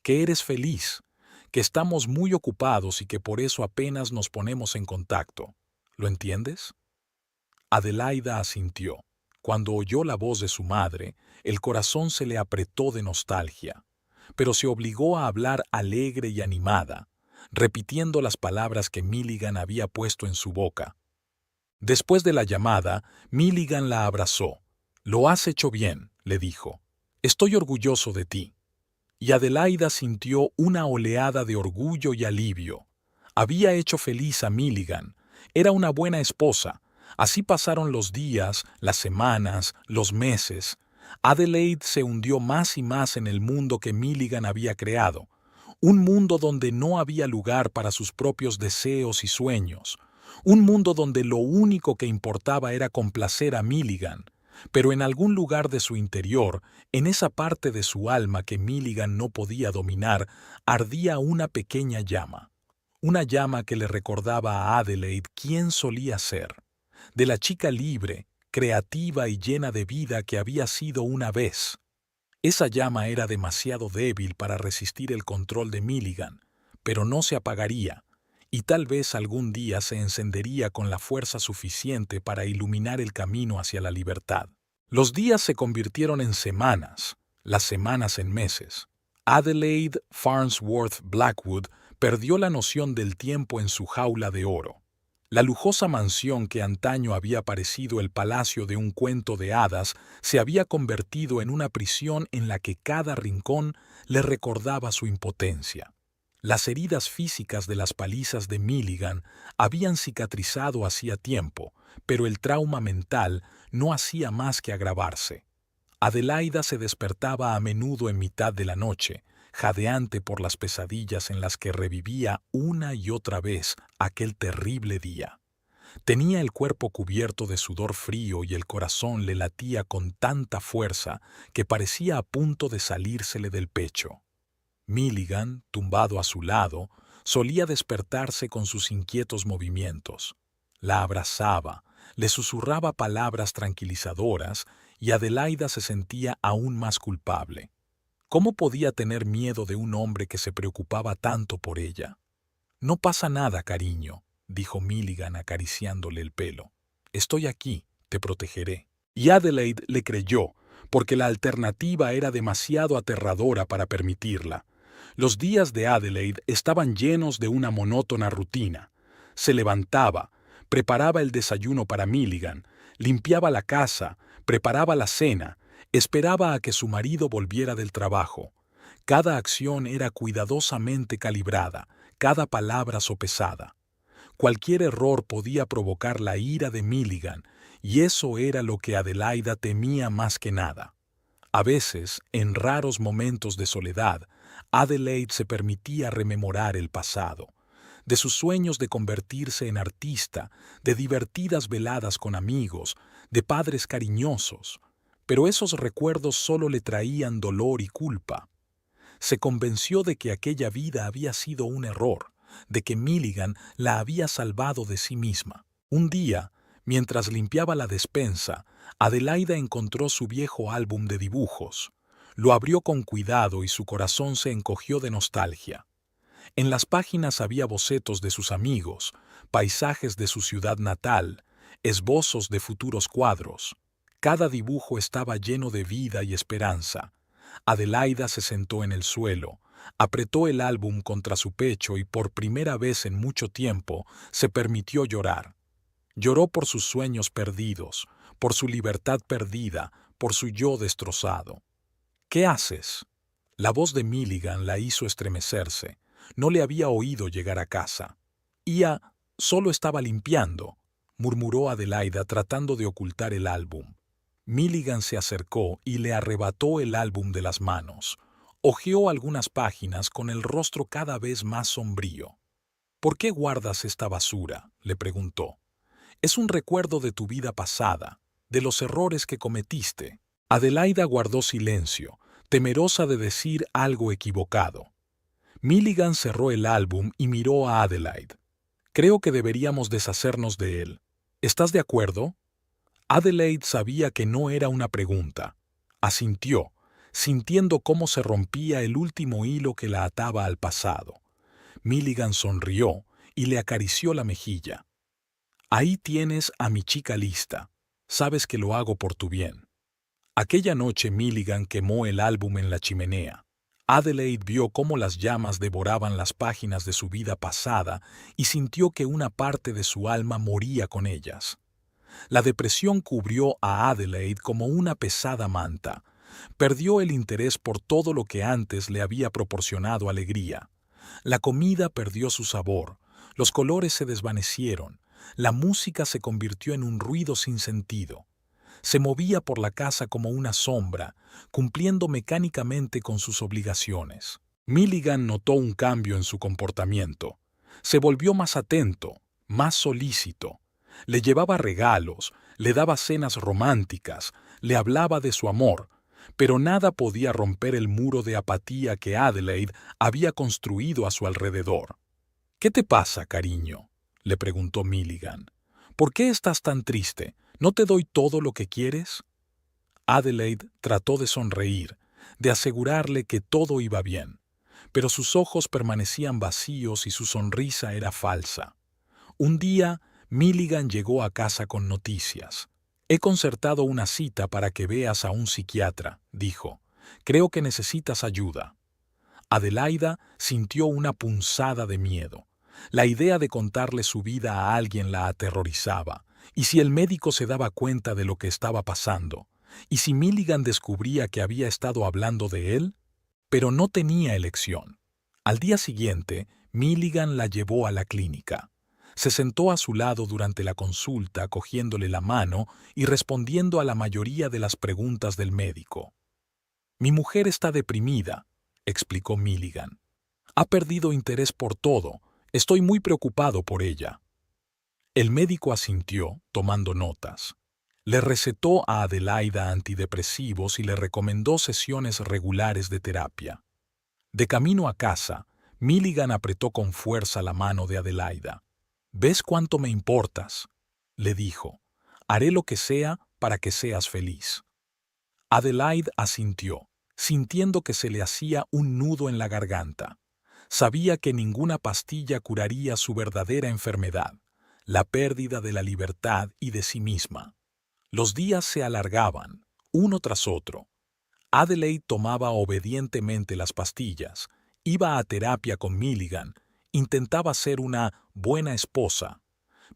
«que eres feliz, que estamos muy ocupados y que por eso apenas nos ponemos en contacto. ¿Lo entiendes?» Adelaida asintió. Cuando oyó la voz de su madre, el corazón se le apretó de nostalgia, pero se obligó a hablar alegre y animada, repitiendo las palabras que Milligan había puesto en su boca. Después de la llamada, Milligan la abrazó. «Lo has hecho bien», le dijo. «Estoy orgulloso de ti». Y Adelaida sintió una oleada de orgullo y alivio. Había hecho feliz a Milligan. Era una buena esposa. Así pasaron los días, las semanas, los meses. Adelaide se hundió más y más en el mundo que Milligan había creado. Un mundo donde no había lugar para sus propios deseos y sueños. Un mundo donde lo único que importaba era complacer a Milligan. Pero en algún lugar de su interior, en esa parte de su alma que Milligan no podía dominar, ardía una pequeña llama. Una llama que le recordaba a Adelaide quién solía ser. De la chica libre, creativa y llena de vida que había sido una vez. Esa llama era demasiado débil para resistir el control de Milligan, pero no se apagaría, y tal vez algún día se encendería con la fuerza suficiente para iluminar el camino hacia la libertad. Los días se convirtieron en semanas, las semanas en meses. Adelaide Farnsworth Blackwood perdió la noción del tiempo en su jaula de oro. La lujosa mansión que antaño había parecido el palacio de un cuento de hadas se había convertido en una prisión en la que cada rincón le recordaba su impotencia. Las heridas físicas de las palizas de Milligan habían cicatrizado hacía tiempo, pero el trauma mental no hacía más que agravarse. Adelaida se despertaba a menudo en mitad de la noche, jadeante por las pesadillas en las que revivía una y otra vez aquel terrible día. Tenía el cuerpo cubierto de sudor frío y el corazón le latía con tanta fuerza que parecía a punto de salírsele del pecho. Milligan, tumbado a su lado, solía despertarse con sus inquietos movimientos. La abrazaba, le susurraba palabras tranquilizadoras y Adelaida se sentía aún más culpable. ¿Cómo podía tener miedo de un hombre que se preocupaba tanto por ella? «No pasa nada, cariño», dijo Milligan acariciándole el pelo. «Estoy aquí, te protegeré». Y Adelaide le creyó, porque la alternativa era demasiado aterradora para permitirla. Los días de Adelaide estaban llenos de una monótona rutina. Se levantaba, preparaba el desayuno para Milligan, limpiaba la casa, preparaba la cena, esperaba a que su marido volviera del trabajo. Cada acción era cuidadosamente calibrada, cada palabra sopesada. Cualquier error podía provocar la ira de Milligan, y eso era lo que Adelaida temía más que nada. A veces, en raros momentos de soledad, Adelaide se permitía rememorar el pasado, de sus sueños de convertirse en artista, de divertidas veladas con amigos, de padres cariñosos, pero esos recuerdos solo le traían dolor y culpa. Se convenció de que aquella vida había sido un error, de que Milligan la había salvado de sí misma. Un día, mientras limpiaba la despensa, Adelaida encontró su viejo álbum de dibujos. Lo abrió con cuidado y su corazón se encogió de nostalgia. En las páginas había bocetos de sus amigos, paisajes de su ciudad natal, esbozos de futuros cuadros. Cada dibujo estaba lleno de vida y esperanza. Adelaida se sentó en el suelo, apretó el álbum contra su pecho y por primera vez en mucho tiempo se permitió llorar. Lloró por sus sueños perdidos, por su libertad perdida, por su yo destrozado. «¿Qué haces?». La voz de Milligan la hizo estremecerse. No le había oído llegar a casa. «Ia solo estaba limpiando», murmuró Adelaida tratando de ocultar el álbum. Milligan se acercó y le arrebató el álbum de las manos. Hojeó algunas páginas con el rostro cada vez más sombrío. «¿Por qué guardas esta basura?», le preguntó. «Es un recuerdo de tu vida pasada, de los errores que cometiste». Adelaida guardó silencio, temerosa de decir algo equivocado. Milligan cerró el álbum y miró a Adelaide. «Creo que deberíamos deshacernos de él. ¿Estás de acuerdo?». Adelaide sabía que no era una pregunta. Asintió, sintiendo cómo se rompía el último hilo que la ataba al pasado. Milligan sonrió y le acarició la mejilla. «Ahí tienes a mi chica lista. Sabes que lo hago por tu bien». Aquella noche Milligan quemó el álbum en la chimenea. Adelaide vio cómo las llamas devoraban las páginas de su vida pasada y sintió que una parte de su alma moría con ellas. La depresión cubrió a Adelaide como una pesada manta. Perdió el interés por todo lo que antes le había proporcionado alegría. La comida perdió su sabor, los colores se desvanecieron, la música se convirtió en un ruido sin sentido. Se movía por la casa como una sombra, cumpliendo mecánicamente con sus obligaciones. Milligan notó un cambio en su comportamiento. Se volvió más atento, más solícito. Le llevaba regalos, le daba cenas románticas, le hablaba de su amor, pero nada podía romper el muro de apatía que Adelaide había construido a su alrededor. «¿Qué te pasa, cariño?», le preguntó Milligan. «¿Por qué estás tan triste? ¿No te doy todo lo que quieres?». Adelaide trató de sonreír, de asegurarle que todo iba bien, pero sus ojos permanecían vacíos y su sonrisa era falsa. Un día, Milligan llegó a casa con noticias. «He concertado una cita para que veas a un psiquiatra», dijo. «Creo que necesitas ayuda». Adelaida sintió una punzada de miedo. La idea de contarle su vida a alguien la aterrorizaba. ¿Y si el médico se daba cuenta de lo que estaba pasando? ¿Y si Milligan descubría que había estado hablando de él? Pero no tenía elección. Al día siguiente, Milligan la llevó a la clínica. Se sentó a su lado durante la consulta, cogiéndole la mano y respondiendo a la mayoría de las preguntas del médico. «Mi mujer está deprimida», explicó Milligan. Ha perdido interés por todo. Estoy muy preocupado por ella. El médico asintió, tomando notas. Le recetó a Adelaida antidepresivos y le recomendó sesiones regulares de terapia. De camino a casa, Milligan apretó con fuerza la mano de Adelaida. «¿Ves cuánto me importas?», le dijo. «Haré lo que sea para que seas feliz». Adelaide asintió, sintiendo que se le hacía un nudo en la garganta. Sabía que ninguna pastilla curaría su verdadera enfermedad, la pérdida de la libertad y de sí misma. Los días se alargaban, uno tras otro. Adelaide tomaba obedientemente las pastillas, iba a terapia con Milligan, intentaba ser una buena esposa,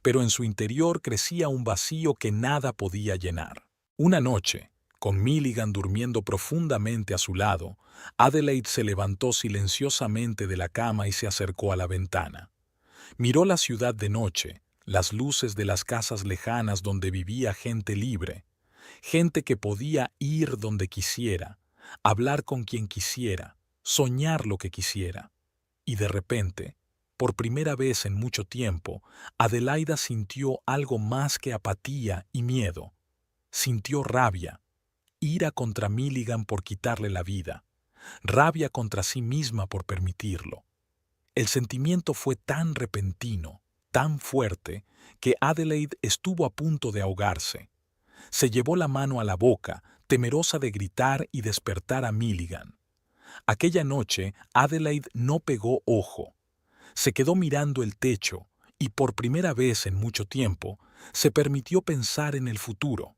pero en su interior crecía un vacío que nada podía llenar. Una noche, con Milligan durmiendo profundamente a su lado, Adelaide se levantó silenciosamente de la cama y se acercó a la ventana. Miró la ciudad de noche, las luces de las casas lejanas donde vivía gente libre, gente que podía ir donde quisiera, hablar con quien quisiera, soñar lo que quisiera. Y de repente, por primera vez en mucho tiempo, Adelaida sintió algo más que apatía y miedo. Sintió rabia, ira contra Milligan por quitarle la vida, rabia contra sí misma por permitirlo. El sentimiento fue tan repentino, tan fuerte, que Adelaide estuvo a punto de ahogarse. Se llevó la mano a la boca, temerosa de gritar y despertar a Milligan. Aquella noche, Adelaide no pegó ojo. Se quedó mirando el techo y por primera vez en mucho tiempo se permitió pensar en el futuro.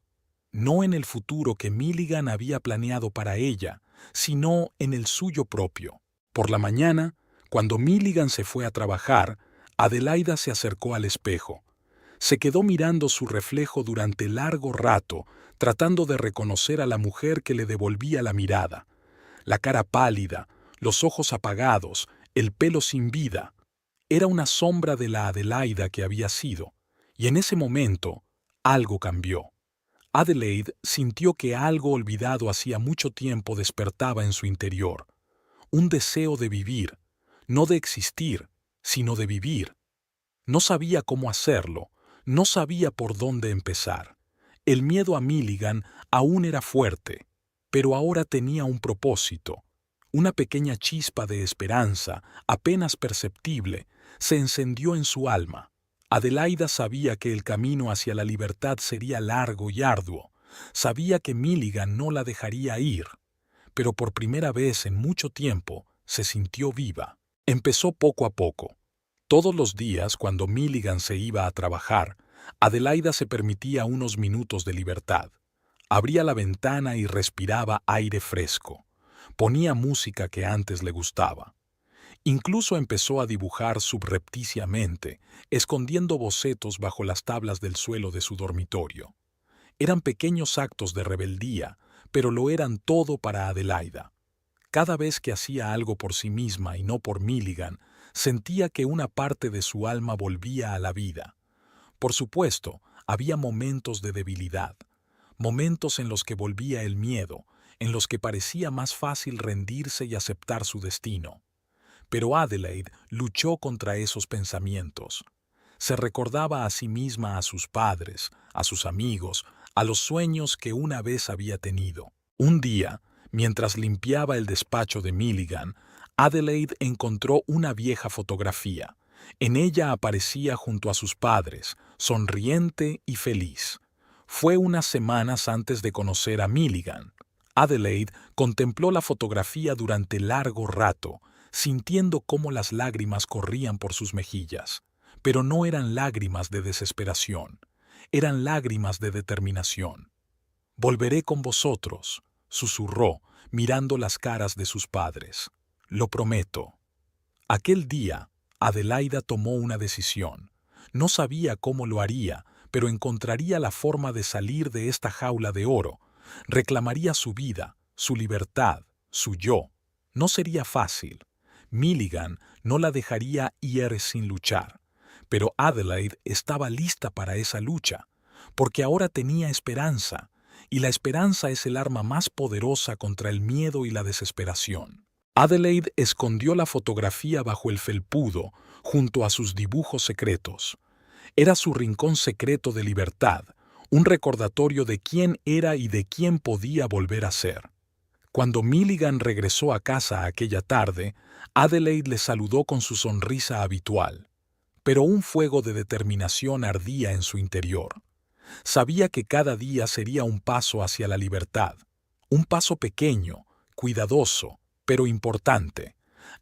No en el futuro que Milligan había planeado para ella, sino en el suyo propio. Por la mañana, cuando Milligan se fue a trabajar, Adelaida se acercó al espejo. Se quedó mirando su reflejo durante largo rato, tratando de reconocer a la mujer que le devolvía la mirada. La cara pálida, los ojos apagados, el pelo sin vida. Era una sombra de la Adelaida que había sido, y en ese momento algo cambió. Adelaide sintió que algo olvidado hacía mucho tiempo despertaba en su interior. Un deseo de vivir, no de existir, sino de vivir. No sabía cómo hacerlo, no sabía por dónde empezar. El miedo a Milligan aún era fuerte, pero ahora tenía un propósito. Una pequeña chispa de esperanza, apenas perceptible, se encendió en su alma. Adelaida sabía que el camino hacia la libertad sería largo y arduo. Sabía que Milligan no la dejaría ir. Pero por primera vez en mucho tiempo se sintió viva. Empezó poco a poco. Todos los días, cuando Milligan se iba a trabajar, Adelaida se permitía unos minutos de libertad. Abría la ventana y respiraba aire fresco. Ponía música que antes le gustaba. Incluso empezó a dibujar subrepticiamente, escondiendo bocetos bajo las tablas del suelo de su dormitorio. Eran pequeños actos de rebeldía, pero lo eran todo para Adelaida. Cada vez que hacía algo por sí misma y no por Milligan, sentía que una parte de su alma volvía a la vida. Por supuesto, había momentos de debilidad, momentos en los que volvía el miedo, en los que parecía más fácil rendirse y aceptar su destino. Pero Adelaide luchó contra esos pensamientos. Se recordaba a sí misma a sus padres, a sus amigos, a los sueños que una vez había tenido. Un día, mientras limpiaba el despacho de Milligan, Adelaide encontró una vieja fotografía. En ella aparecía junto a sus padres, sonriente y feliz. Fue unas semanas antes de conocer a Milligan. Adelaide contempló la fotografía durante largo rato, sintiendo cómo las lágrimas corrían por sus mejillas. Pero no eran lágrimas de desesperación, eran lágrimas de determinación. «Volveré con vosotros», susurró, mirando las caras de sus padres. «Lo prometo». Aquel día, Adelaida tomó una decisión. No sabía cómo lo haría, pero encontraría la forma de salir de esta jaula de oro. Reclamaría su vida, su libertad, su yo. No sería fácil. Milligan no la dejaría ir sin luchar. Pero Adelaide estaba lista para esa lucha, porque ahora tenía esperanza, y la esperanza es el arma más poderosa contra el miedo y la desesperación. Adelaide escondió la fotografía bajo el felpudo, junto a sus dibujos secretos. Era su rincón secreto de libertad, un recordatorio de quién era y de quién podía volver a ser. Cuando Milligan regresó a casa aquella tarde, Adelaide le saludó con su sonrisa habitual. Pero un fuego de determinación ardía en su interior. Sabía que cada día sería un paso hacia la libertad. Un paso pequeño, cuidadoso, pero importante.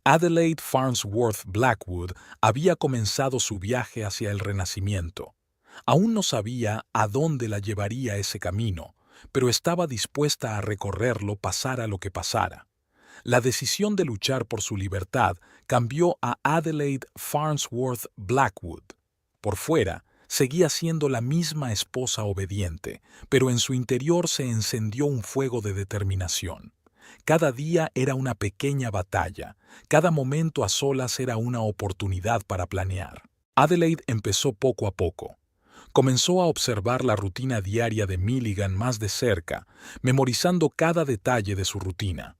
Adelaide Farnsworth Blackwood había comenzado su viaje hacia el renacimiento. Aún no sabía a dónde la llevaría ese camino, pero estaba dispuesta a recorrerlo pasara lo que pasara. La decisión de luchar por su libertad cambió a Adelaide Farnsworth Blackwood. Por fuera, seguía siendo la misma esposa obediente, pero en su interior se encendió un fuego de determinación. Cada día era una pequeña batalla, cada momento a solas era una oportunidad para planear. Adelaide empezó poco a poco. Comenzó a observar la rutina diaria de Milligan más de cerca, memorizando cada detalle de su rutina.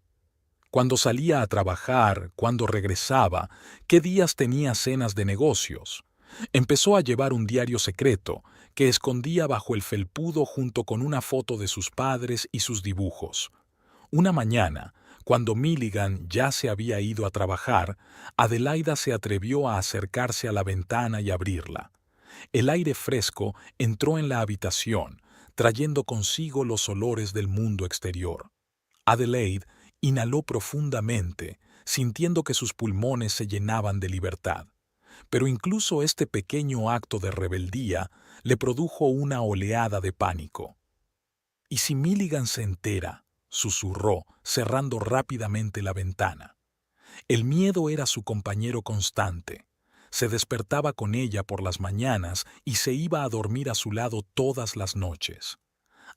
Cuando salía a trabajar, cuando regresaba, qué días tenía cenas de negocios. Empezó a llevar un diario secreto que escondía bajo el felpudo junto con una foto de sus padres y sus dibujos. Una mañana, cuando Milligan ya se había ido a trabajar, Adelaida se atrevió a acercarse a la ventana y abrirla. El aire fresco entró en la habitación, trayendo consigo los olores del mundo exterior. Adelaide inhaló profundamente, sintiendo que sus pulmones se llenaban de libertad. Pero incluso este pequeño acto de rebeldía le produjo una oleada de pánico. «¿Y si Milligan se entera?», susurró, cerrando rápidamente la ventana. El miedo era su compañero constante. Se despertaba con ella por las mañanas y se iba a dormir a su lado todas las noches.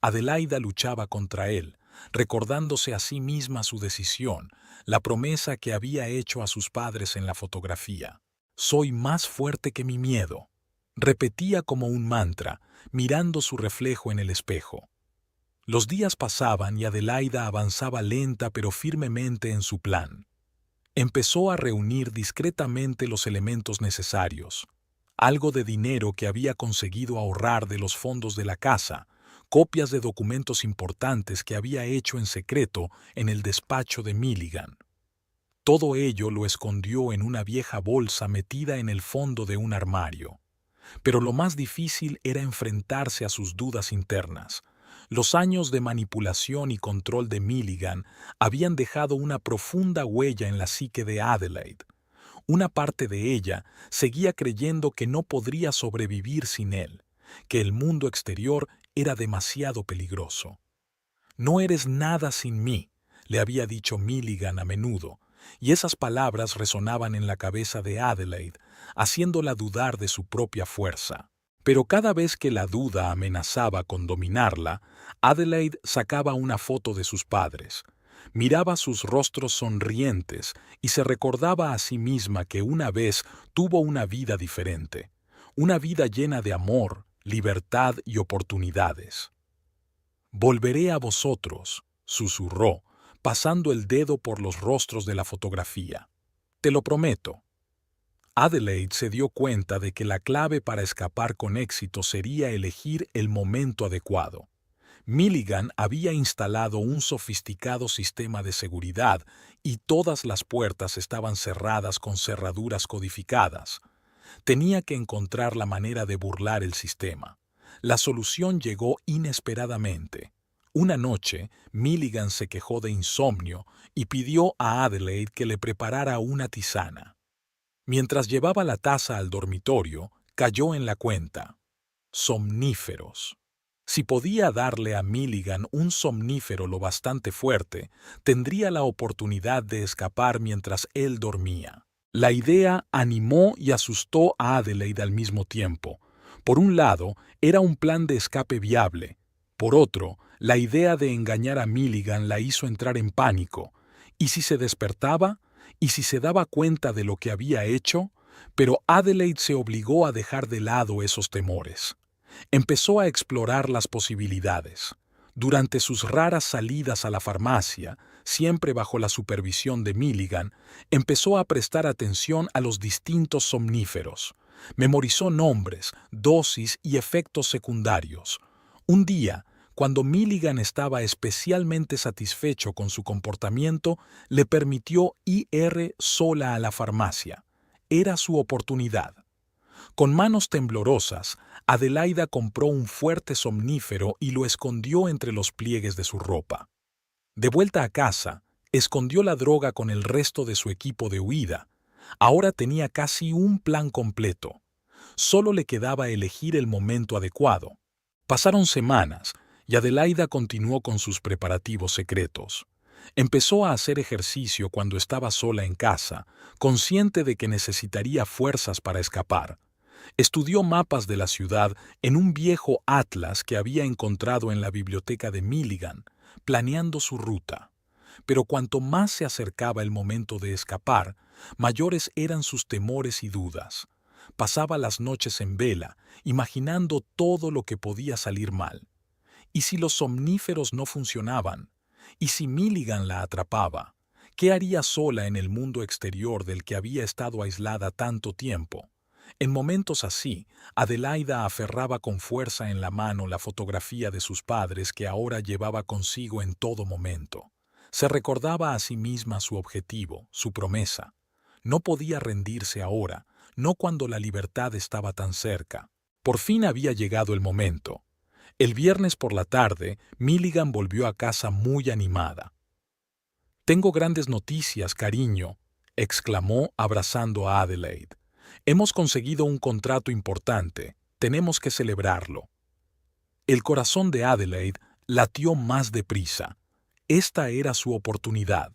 Adelaida luchaba contra él, recordándose a sí misma su decisión, la promesa que había hecho a sus padres en la fotografía. «Soy más fuerte que mi miedo», repetía como un mantra, mirando su reflejo en el espejo. Los días pasaban y Adelaida avanzaba lenta pero firmemente en su plan. Empezó a reunir discretamente los elementos necesarios, algo de dinero que había conseguido ahorrar de los fondos de la casa, copias de documentos importantes que había hecho en secreto en el despacho de Milligan. Todo ello lo escondió en una vieja bolsa metida en el fondo de un armario. Pero lo más difícil era enfrentarse a sus dudas internas. Los años de manipulación y control de Milligan habían dejado una profunda huella en la psique de Adelaide. Una parte de ella seguía creyendo que no podría sobrevivir sin él, que el mundo exterior era demasiado peligroso. «No eres nada sin mí», le había dicho Milligan a menudo, y esas palabras resonaban en la cabeza de Adelaide, haciéndola dudar de su propia fuerza. Pero cada vez que la duda amenazaba con dominarla, Adelaide sacaba una foto de sus padres. Miraba sus rostros sonrientes y se recordaba a sí misma que una vez tuvo una vida diferente, una vida llena de amor, libertad y oportunidades. «Volveré a vosotros», susurró, pasando el dedo por los rostros de la fotografía. «Te lo prometo». Adelaide se dio cuenta de que la clave para escapar con éxito sería elegir el momento adecuado. Milligan había instalado un sofisticado sistema de seguridad y todas las puertas estaban cerradas con cerraduras codificadas. Tenía que encontrar la manera de burlar el sistema. La solución llegó inesperadamente. Una noche, Milligan se quejó de insomnio y pidió a Adelaide que le preparara una tisana. Mientras llevaba la taza al dormitorio, cayó en la cuenta. Somníferos. Si podía darle a Milligan un somnífero lo bastante fuerte, tendría la oportunidad de escapar mientras él dormía. La idea animó y asustó a Adelaide al mismo tiempo. Por un lado, era un plan de escape viable. Por otro, la idea de engañar a Milligan la hizo entrar en pánico. ¿Y si se despertaba? ¿Y si se daba cuenta de lo que había hecho? Pero Adelaide se obligó a dejar de lado esos temores. Empezó a explorar las posibilidades. Durante sus raras salidas a la farmacia, siempre bajo la supervisión de Milligan, empezó a prestar atención a los distintos somníferos. Memorizó nombres, dosis y efectos secundarios. Un día, cuando Milligan estaba especialmente satisfecho con su comportamiento, le permitió ir sola a la farmacia. Era su oportunidad. Con manos temblorosas, Adelaida compró un fuerte somnífero y lo escondió entre los pliegues de su ropa. De vuelta a casa, escondió la droga con el resto de su equipo de huida. Ahora tenía casi un plan completo. Solo le quedaba elegir el momento adecuado. Pasaron semanas y Adelaida continuó con sus preparativos secretos. Empezó a hacer ejercicio cuando estaba sola en casa, consciente de que necesitaría fuerzas para escapar. Estudió mapas de la ciudad en un viejo atlas que había encontrado en la biblioteca de Milligan, planeando su ruta. Pero cuanto más se acercaba el momento de escapar, mayores eran sus temores y dudas. Pasaba las noches en vela, imaginando todo lo que podía salir mal. ¿Y si los somníferos no funcionaban? ¿Y si Milligan la atrapaba? ¿Qué haría sola en el mundo exterior del que había estado aislada tanto tiempo? En momentos así, Adelaida aferraba con fuerza en la mano la fotografía de sus padres que ahora llevaba consigo en todo momento. Se recordaba a sí misma su objetivo, su promesa. No podía rendirse ahora, no cuando la libertad estaba tan cerca. Por fin había llegado el momento. El viernes por la tarde, Milligan volvió a casa muy animada. «Tengo grandes noticias, cariño», exclamó abrazando a Adelaide. «Hemos conseguido un contrato importante. Tenemos que celebrarlo». El corazón de Adelaide latió más deprisa. Esta era su oportunidad.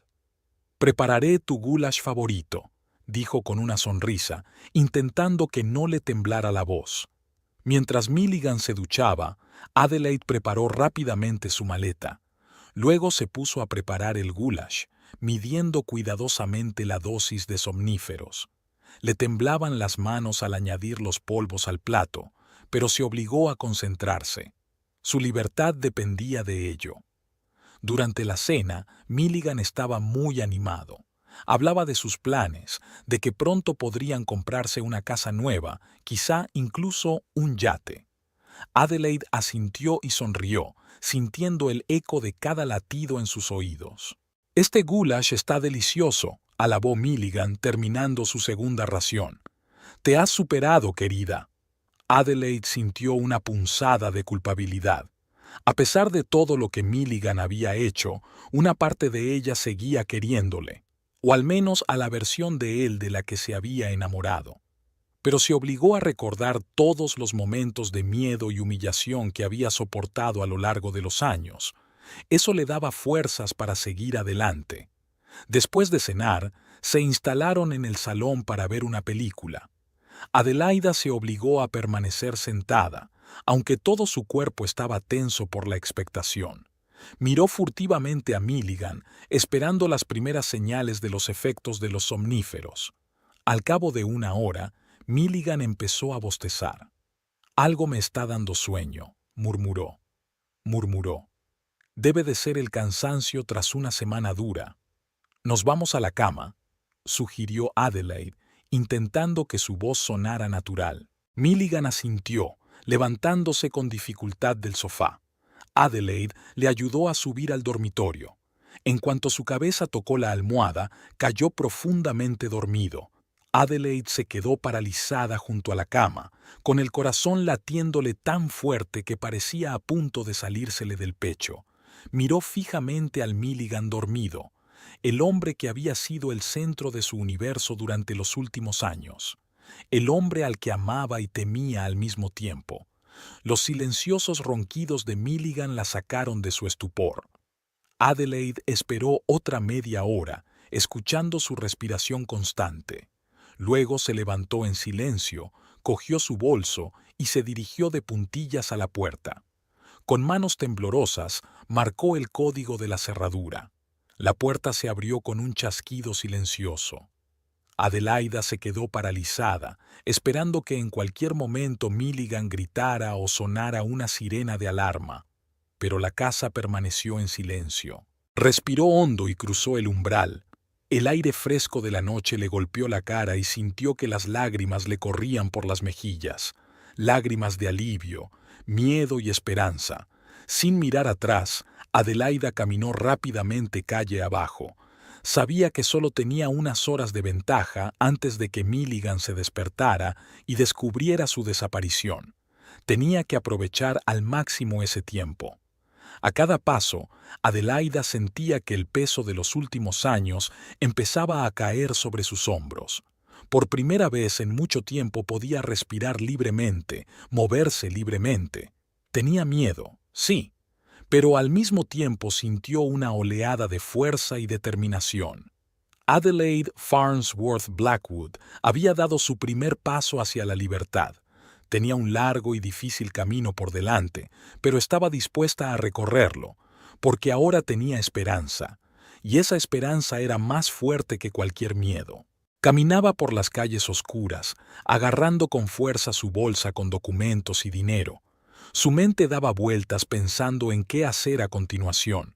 «Prepararé tu goulash favorito», dijo con una sonrisa, intentando que no le temblara la voz. Mientras Milligan se duchaba, Adelaide preparó rápidamente su maleta. Luego se puso a preparar el goulash, midiendo cuidadosamente la dosis de somníferos. Le temblaban las manos al añadir los polvos al plato, pero se obligó a concentrarse. Su libertad dependía de ello. Durante la cena, Milligan estaba muy animado. Hablaba de sus planes, de que pronto podrían comprarse una casa nueva, quizá incluso un yate. Adelaide asintió y sonrió, sintiendo el eco de cada latido en sus oídos. «Este goulash está delicioso», alabó Milligan terminando su segunda ración. «Te has superado, querida». Adelaide sintió una punzada de culpabilidad. A pesar de todo lo que Milligan había hecho, una parte de ella seguía queriéndole, o al menos a la versión de él de la que se había enamorado. Pero se obligó a recordar todos los momentos de miedo y humillación que había soportado a lo largo de los años. Eso le daba fuerzas para seguir adelante. Después de cenar, se instalaron en el salón para ver una película. Adelaida se obligó a permanecer sentada, aunque todo su cuerpo estaba tenso por la expectación. Miró furtivamente a Milligan, esperando las primeras señales de los efectos de los somníferos. Al cabo de una hora, Milligan empezó a bostezar. «Algo me está dando sueño», murmuró. «Debe de ser el cansancio tras una semana dura». «Nos vamos a la cama», sugirió Adelaide, intentando que su voz sonara natural. Milligan asintió, levantándose con dificultad del sofá. Adelaide le ayudó a subir al dormitorio. En cuanto su cabeza tocó la almohada, cayó profundamente dormido. Adelaide se quedó paralizada junto a la cama, con el corazón latiéndole tan fuerte que parecía a punto de salírsele del pecho. Miró fijamente al Milligan dormido, el hombre que había sido el centro de su universo durante los últimos años, el hombre al que amaba y temía al mismo tiempo. Los silenciosos ronquidos de Milligan la sacaron de su estupor. Adelaide esperó otra media hora, escuchando su respiración constante. Luego se levantó en silencio, cogió su bolso y se dirigió de puntillas a la puerta. Con manos temblorosas, marcó el código de la cerradura. La puerta se abrió con un chasquido silencioso. Adelaida se quedó paralizada, esperando que en cualquier momento Milligan gritara o sonara una sirena de alarma. Pero la casa permaneció en silencio. Respiró hondo y cruzó el umbral. El aire fresco de la noche le golpeó la cara y sintió que las lágrimas le corrían por las mejillas, lágrimas de alivio, miedo y esperanza. Sin mirar atrás, Adelaida caminó rápidamente calle abajo. Sabía que solo tenía unas horas de ventaja antes de que Milligan se despertara y descubriera su desaparición. Tenía que aprovechar al máximo ese tiempo. A cada paso, Adelaida sentía que el peso de los últimos años empezaba a caer sobre sus hombros. Por primera vez en mucho tiempo podía respirar libremente, moverse libremente. Tenía miedo, sí, pero al mismo tiempo sintió una oleada de fuerza y determinación. Adelaide Farnsworth Blackwood había dado su primer paso hacia la libertad. Tenía un largo y difícil camino por delante, pero estaba dispuesta a recorrerlo, porque ahora tenía esperanza, y esa esperanza era más fuerte que cualquier miedo. Caminaba por las calles oscuras, agarrando con fuerza su bolsa con documentos y dinero. Su mente daba vueltas pensando en qué hacer a continuación.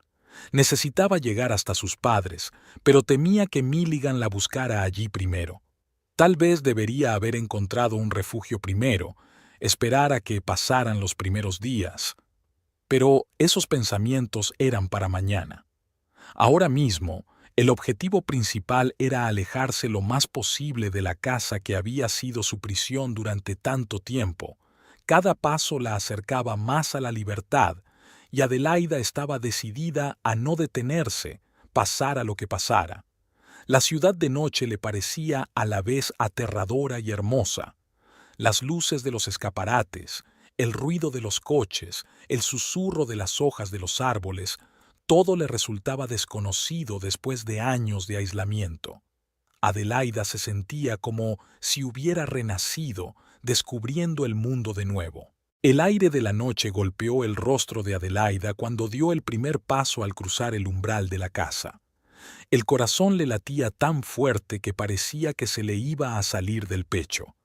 Necesitaba llegar hasta sus padres, pero temía que Milligan la buscara allí primero. Tal vez debería haber encontrado un refugio primero, esperar a que pasaran los primeros días. Pero esos pensamientos eran para mañana. Ahora mismo, el objetivo principal era alejarse lo más posible de la casa que había sido su prisión durante tanto tiempo. Cada paso la acercaba más a la libertad, y Adelaida estaba decidida a no detenerse, pasara lo que pasara. La ciudad de noche le parecía a la vez aterradora y hermosa. Las luces de los escaparates, el ruido de los coches, el susurro de las hojas de los árboles, todo le resultaba desconocido después de años de aislamiento. Adelaida se sentía como si hubiera renacido, descubriendo el mundo de nuevo. El aire de la noche golpeó el rostro de Adelaida cuando dio el primer paso al cruzar el umbral de la casa. El corazón le latía tan fuerte que parecía que se le iba a salir del pecho.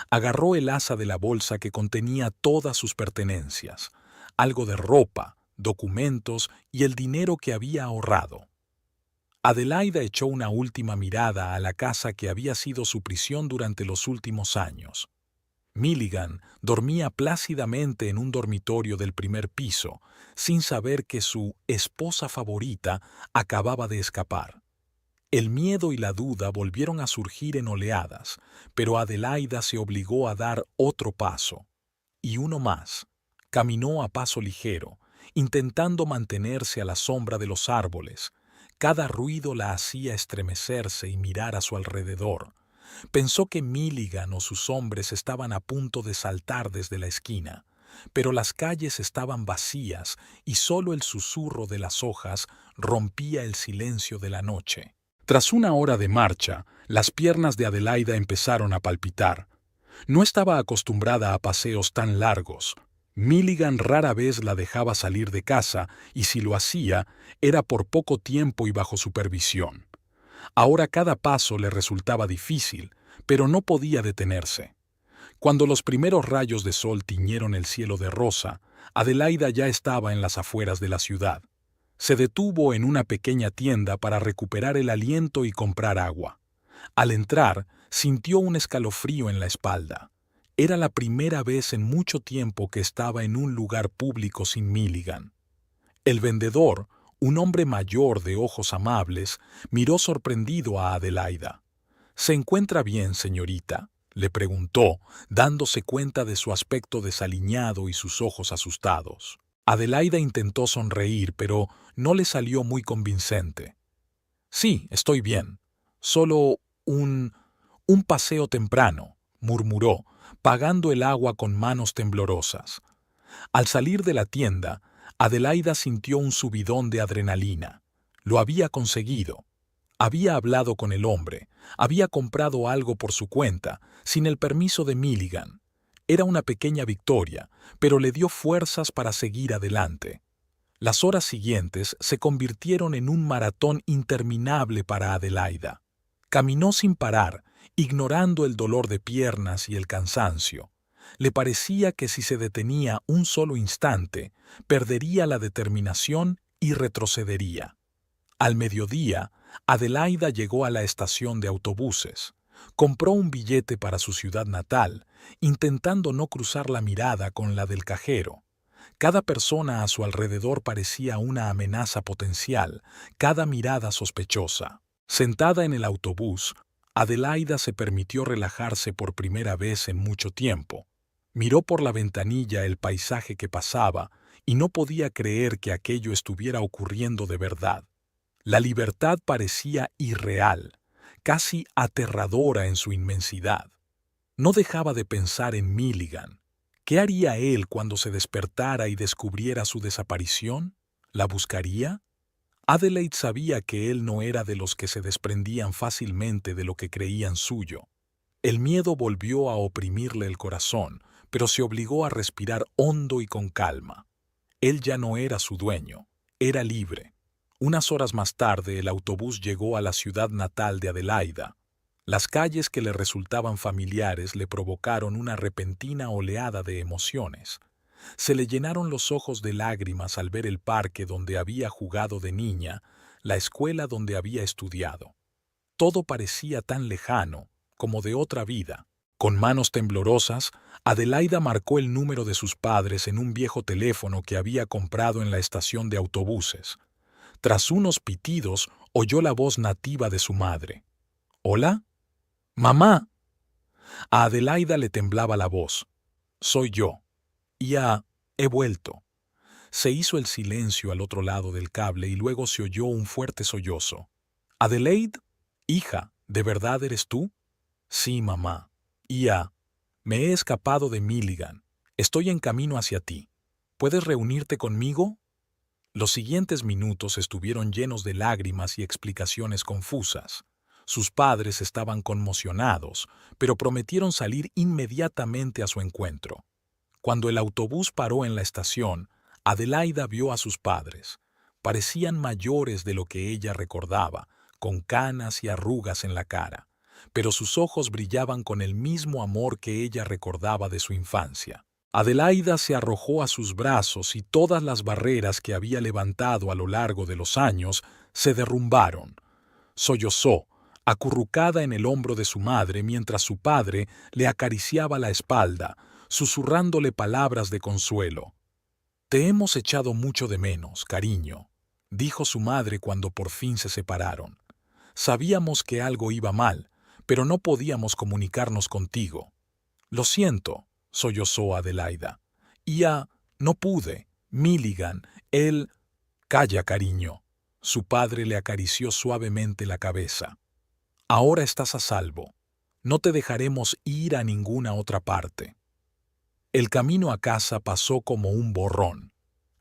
Agarró el asa de la bolsa que contenía todas sus pertenencias, algo de ropa, documentos y el dinero que había ahorrado. Adelaida echó una última mirada a la casa que había sido su prisión durante los últimos años. Milligan dormía plácidamente en un dormitorio del primer piso, sin saber que su esposa favorita acababa de escapar. El miedo y la duda volvieron a surgir en oleadas, pero Adelaida se obligó a dar otro paso. Y uno más. Caminó a paso ligero, intentando mantenerse a la sombra de los árboles. Cada ruido la hacía estremecerse y mirar a su alrededor. Pensó que Milligan o sus hombres estaban a punto de saltar desde la esquina, pero las calles estaban vacías y solo el susurro de las hojas rompía el silencio de la noche. Tras una hora de marcha, las piernas de Adelaida empezaron a palpitar. No estaba acostumbrada a paseos tan largos. Milligan rara vez la dejaba salir de casa y si lo hacía, era por poco tiempo y bajo supervisión. Ahora cada paso le resultaba difícil, pero no podía detenerse. Cuando los primeros rayos de sol tiñeron el cielo de rosa, Adelaida ya estaba en las afueras de la ciudad. Se detuvo en una pequeña tienda para recuperar el aliento y comprar agua. Al entrar, sintió un escalofrío en la espalda. Era la primera vez en mucho tiempo que estaba en un lugar público sin Milligan. El vendedor, un hombre mayor de ojos amables, miró sorprendido a Adelaida. «¿Se encuentra bien, señorita?», le preguntó, dándose cuenta de su aspecto desaliñado y sus ojos asustados. Adelaida intentó sonreír, pero no le salió muy convincente. «Sí, estoy bien. Solo un paseo temprano», murmuró, pagando el agua con manos temblorosas. Al salir de la tienda, Adelaida sintió un subidón de adrenalina. Lo había conseguido. Había hablado con el hombre, había comprado algo por su cuenta, sin el permiso de Milligan. Era una pequeña victoria, pero le dio fuerzas para seguir adelante. Las horas siguientes se convirtieron en un maratón interminable para Adelaida. Caminó sin parar, ignorando el dolor de piernas y el cansancio. Le parecía que si se detenía un solo instante, perdería la determinación y retrocedería. Al mediodía, Adelaida llegó a la estación de autobuses. Compró un billete para su ciudad natal, intentando no cruzar la mirada con la del cajero. Cada persona a su alrededor parecía una amenaza potencial, cada mirada sospechosa. Sentada en el autobús, Adelaida se permitió relajarse por primera vez en mucho tiempo. Miró por la ventanilla el paisaje que pasaba y no podía creer que aquello estuviera ocurriendo de verdad. La libertad parecía irreal, casi aterradora en su inmensidad. No dejaba de pensar en Milligan. ¿Qué haría él cuando se despertara y descubriera su desaparición? ¿La buscaría? Adelaide sabía que él no era de los que se desprendían fácilmente de lo que creían suyo. El miedo volvió a oprimirle el corazón, pero se obligó a respirar hondo y con calma. Él ya no era su dueño, era libre. Unas horas más tarde el autobús llegó a la ciudad natal de Adelaida. Las calles que le resultaban familiares le provocaron una repentina oleada de emociones. Se le llenaron los ojos de lágrimas al ver el parque donde había jugado de niña, la escuela donde había estudiado. Todo parecía tan lejano, como de otra vida. Con manos temblorosas, Adelaida marcó el número de sus padres en un viejo teléfono que había comprado en la estación de autobuses. Tras unos pitidos, oyó la voz nativa de su madre. «¿Hola? ¡Mamá!». A Adelaida le temblaba la voz. «Soy yo. He vuelto». Se hizo el silencio al otro lado del cable y luego se oyó un fuerte sollozo. «Adelaide, hija, ¿de verdad eres tú?». «Sí, mamá. Me he escapado de Milligan. Estoy en camino hacia ti. ¿Puedes reunirte conmigo?». Los siguientes minutos estuvieron llenos de lágrimas y explicaciones confusas. Sus padres estaban conmocionados, pero prometieron salir inmediatamente a su encuentro. Cuando el autobús paró en la estación, Adelaida vio a sus padres. Parecían mayores de lo que ella recordaba, con canas y arrugas en la cara, pero sus ojos brillaban con el mismo amor que ella recordaba de su infancia. Adelaida se arrojó a sus brazos y todas las barreras que había levantado a lo largo de los años se derrumbaron. Sollozó, acurrucada en el hombro de su madre mientras su padre le acariciaba la espalda, susurrándole palabras de consuelo. «Te hemos echado mucho de menos, cariño», dijo su madre cuando por fin se separaron. «Sabíamos que algo iba mal, pero no podíamos comunicarnos contigo». «Lo siento», sollozó Adelaida. No pude. Milligan, él...». «Calla, cariño». Su padre le acarició suavemente la cabeza. «Ahora estás a salvo. No te dejaremos ir a ninguna otra parte». El camino a casa pasó como un borrón.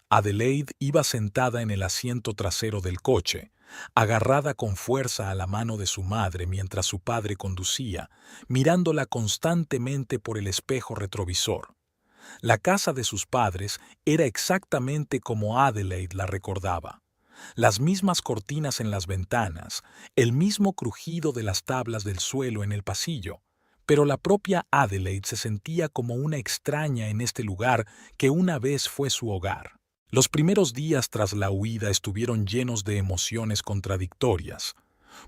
Adelaide iba sentada en el asiento trasero del coche, agarrada con fuerza a la mano de su madre mientras su padre conducía, mirándola constantemente por el espejo retrovisor. La casa de sus padres era exactamente como Adelaide la recordaba. Las mismas cortinas en las ventanas, el mismo crujido de las tablas del suelo en el pasillo, pero la propia Adelaide se sentía como una extraña en este lugar que una vez fue su hogar. Los primeros días tras la huida estuvieron llenos de emociones contradictorias.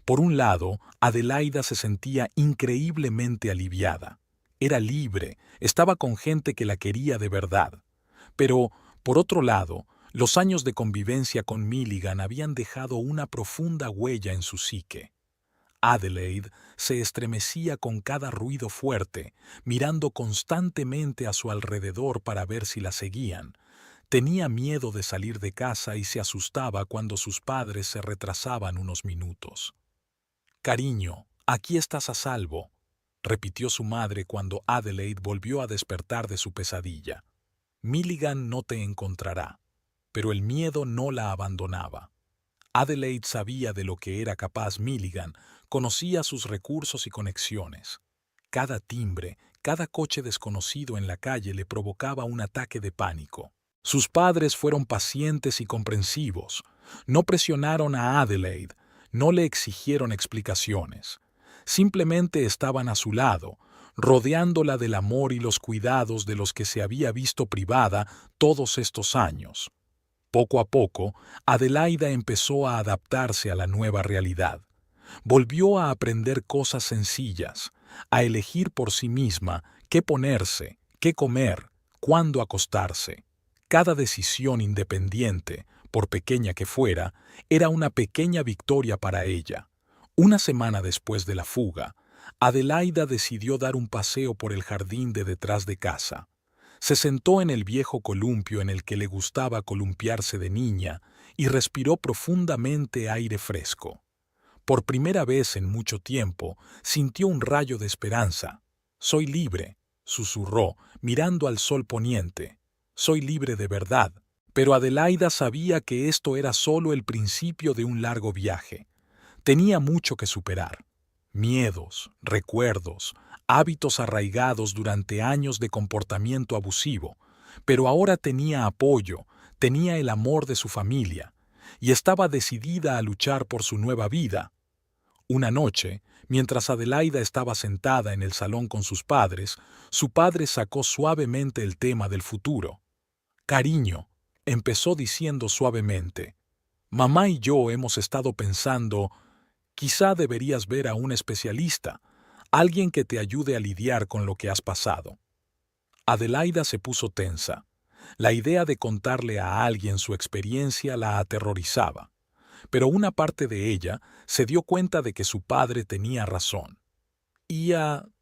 Por un lado, Adelaida se sentía increíblemente aliviada. Era libre, estaba con gente que la quería de verdad. Pero, por otro lado, los años de convivencia con Milligan habían dejado una profunda huella en su psique. Adelaide se estremecía con cada ruido fuerte, mirando constantemente a su alrededor para ver si la seguían. Tenía miedo de salir de casa y se asustaba cuando sus padres se retrasaban unos minutos. «Cariño, aquí estás a salvo», repitió su madre cuando Adelaide volvió a despertar de su pesadilla. «Milligan no te encontrará». Pero el miedo no la abandonaba. Adelaide sabía de lo que era capaz Milligan, conocía sus recursos y conexiones. Cada timbre, cada coche desconocido en la calle le provocaba un ataque de pánico. Sus padres fueron pacientes y comprensivos. No presionaron a Adelaide, no le exigieron explicaciones. Simplemente estaban a su lado, rodeándola del amor y los cuidados de los que se había visto privada todos estos años. Poco a poco, Adelaida empezó a adaptarse a la nueva realidad. Volvió a aprender cosas sencillas, a elegir por sí misma qué ponerse, qué comer, cuándo acostarse. Cada decisión independiente, por pequeña que fuera, era una pequeña victoria para ella. Una semana después de la fuga, Adelaida decidió dar un paseo por el jardín de detrás de casa. Se sentó en el viejo columpio en el que le gustaba columpiarse de niña y respiró profundamente aire fresco. Por primera vez en mucho tiempo, sintió un rayo de esperanza. «Soy libre», susurró, mirando al sol poniente. «Soy libre de verdad». Pero Adelaida sabía que esto era solo el principio de un largo viaje. Tenía mucho que superar. Miedos, recuerdos, hábitos arraigados durante años de comportamiento abusivo, pero ahora tenía apoyo, tenía el amor de su familia, y estaba decidida a luchar por su nueva vida. Una noche, mientras Adelaida estaba sentada en el salón con sus padres, su padre sacó suavemente el tema del futuro. «Cariño», empezó diciendo suavemente, «mamá y yo hemos estado pensando, quizá deberías ver a un especialista, alguien que te ayude a lidiar con lo que has pasado». Adelaida se puso tensa. La idea de contarle a alguien su experiencia la aterrorizaba. Pero una parte de ella se dio cuenta de que su padre tenía razón.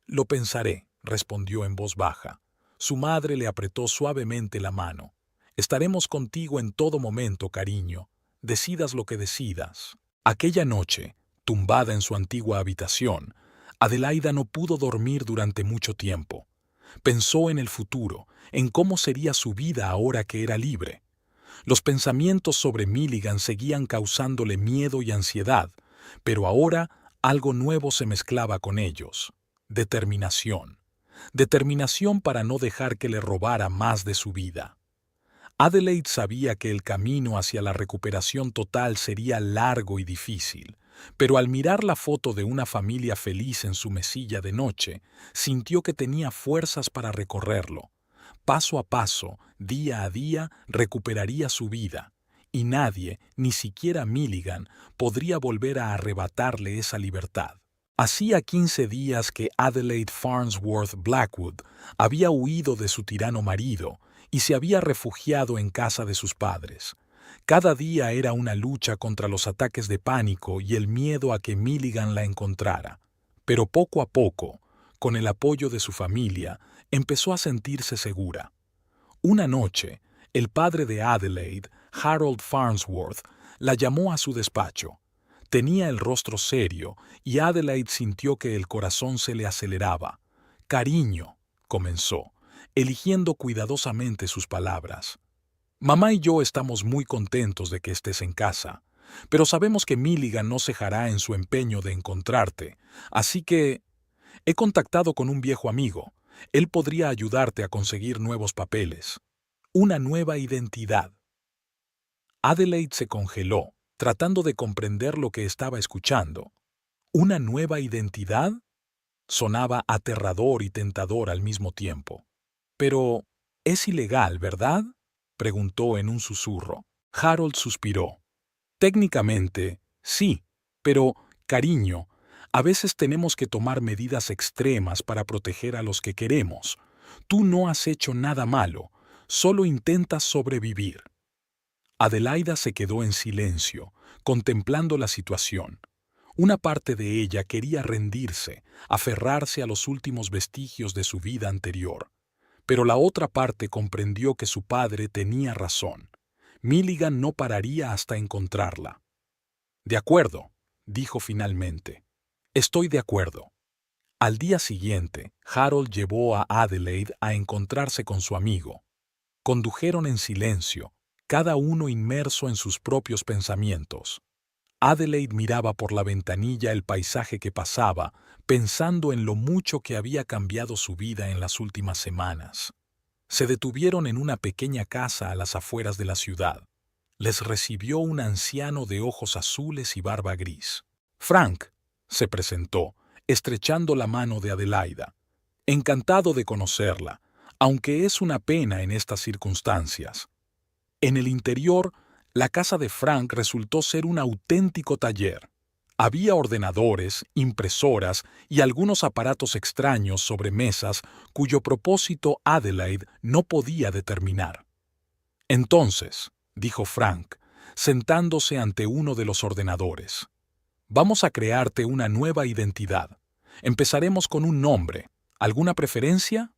«Lo pensaré», respondió en voz baja. Su madre le apretó suavemente la mano. «Estaremos contigo en todo momento, cariño. Decidas lo que decidas». Aquella noche, tumbada en su antigua habitación, Adelaida no pudo dormir durante mucho tiempo. Pensó en el futuro, en cómo sería su vida ahora que era libre. Los pensamientos sobre Milligan seguían causándole miedo y ansiedad, pero ahora algo nuevo se mezclaba con ellos. Determinación. Determinación para no dejar que le robara más de su vida. Adelaide sabía que el camino hacia la recuperación total sería largo y difícil, pero al mirar la foto de una familia feliz en su mesilla de noche, sintió que tenía fuerzas para recorrerlo. Paso a paso, día a día, recuperaría su vida, y nadie, ni siquiera Milligan, podría volver a arrebatarle esa libertad. Hacía 15 días que Adelaide Farnsworth Blackwood había huido de su tirano marido y se había refugiado en casa de sus padres. Cada día era una lucha contra los ataques de pánico y el miedo a que Milligan la encontrara. Pero poco a poco, con el apoyo de su familia, empezó a sentirse segura. Una noche, el padre de Adelaide, Harold Farnsworth, la llamó a su despacho. Tenía el rostro serio y Adelaide sintió que el corazón se le aceleraba. «Cariño», comenzó, eligiendo cuidadosamente sus palabras. «Mamá y yo estamos muy contentos de que estés en casa, pero sabemos que Milligan no cejará en su empeño de encontrarte, así que he contactado con un viejo amigo. Él podría ayudarte a conseguir nuevos papeles, una nueva identidad». Adelaide se congeló, tratando de comprender lo que estaba escuchando. ¿Una nueva identidad? Sonaba aterrador y tentador al mismo tiempo. «Pero es ilegal, ¿verdad?», preguntó en un susurro. Harold suspiró. «Técnicamente, sí, pero, cariño, a veces tenemos que tomar medidas extremas para proteger a los que queremos. Tú no has hecho nada malo, solo intentas sobrevivir». Adelaida se quedó en silencio, contemplando la situación. Una parte de ella quería rendirse, aferrarse a los últimos vestigios de su vida anterior. Pero la otra parte comprendió que su padre tenía razón. Milligan no pararía hasta encontrarla. «De acuerdo», dijo finalmente. «Estoy de acuerdo». Al día siguiente, Harold llevó a Adelaide a encontrarse con su amigo. Condujeron en silencio, cada uno inmerso en sus propios pensamientos. Adelaide miraba por la ventanilla el paisaje que pasaba, pensando en lo mucho que había cambiado su vida en las últimas semanas. Se detuvieron en una pequeña casa a las afueras de la ciudad. Les recibió un anciano de ojos azules y barba gris. «Frank», se presentó, estrechando la mano de Adelaida. «Encantado de conocerla, aunque es una pena en estas circunstancias». En el interior, La casa de Frank resultó ser un auténtico taller. Había ordenadores, impresoras y algunos aparatos extraños sobre mesas cuyo propósito Adelaide no podía determinar. Entonces, dijo Frank, sentándose ante uno de los ordenadores, vamos a crearte una nueva identidad. Empezaremos con un nombre. ¿Alguna preferencia?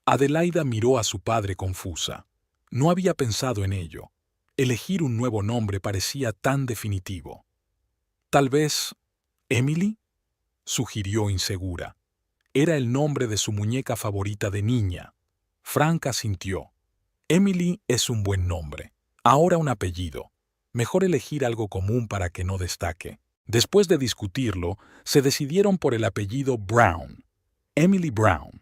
Adelaida miró a su padre confusa. No había pensado en ello. Elegir un nuevo nombre parecía tan definitivo. Tal vez Emily, sugirió insegura. Era el nombre de su muñeca favorita de niña. Frank asintió. Emily es un buen nombre. Ahora un apellido. Mejor elegir algo común para que no destaque. Después de discutirlo, se decidieron por el apellido Brown. Emily Brown.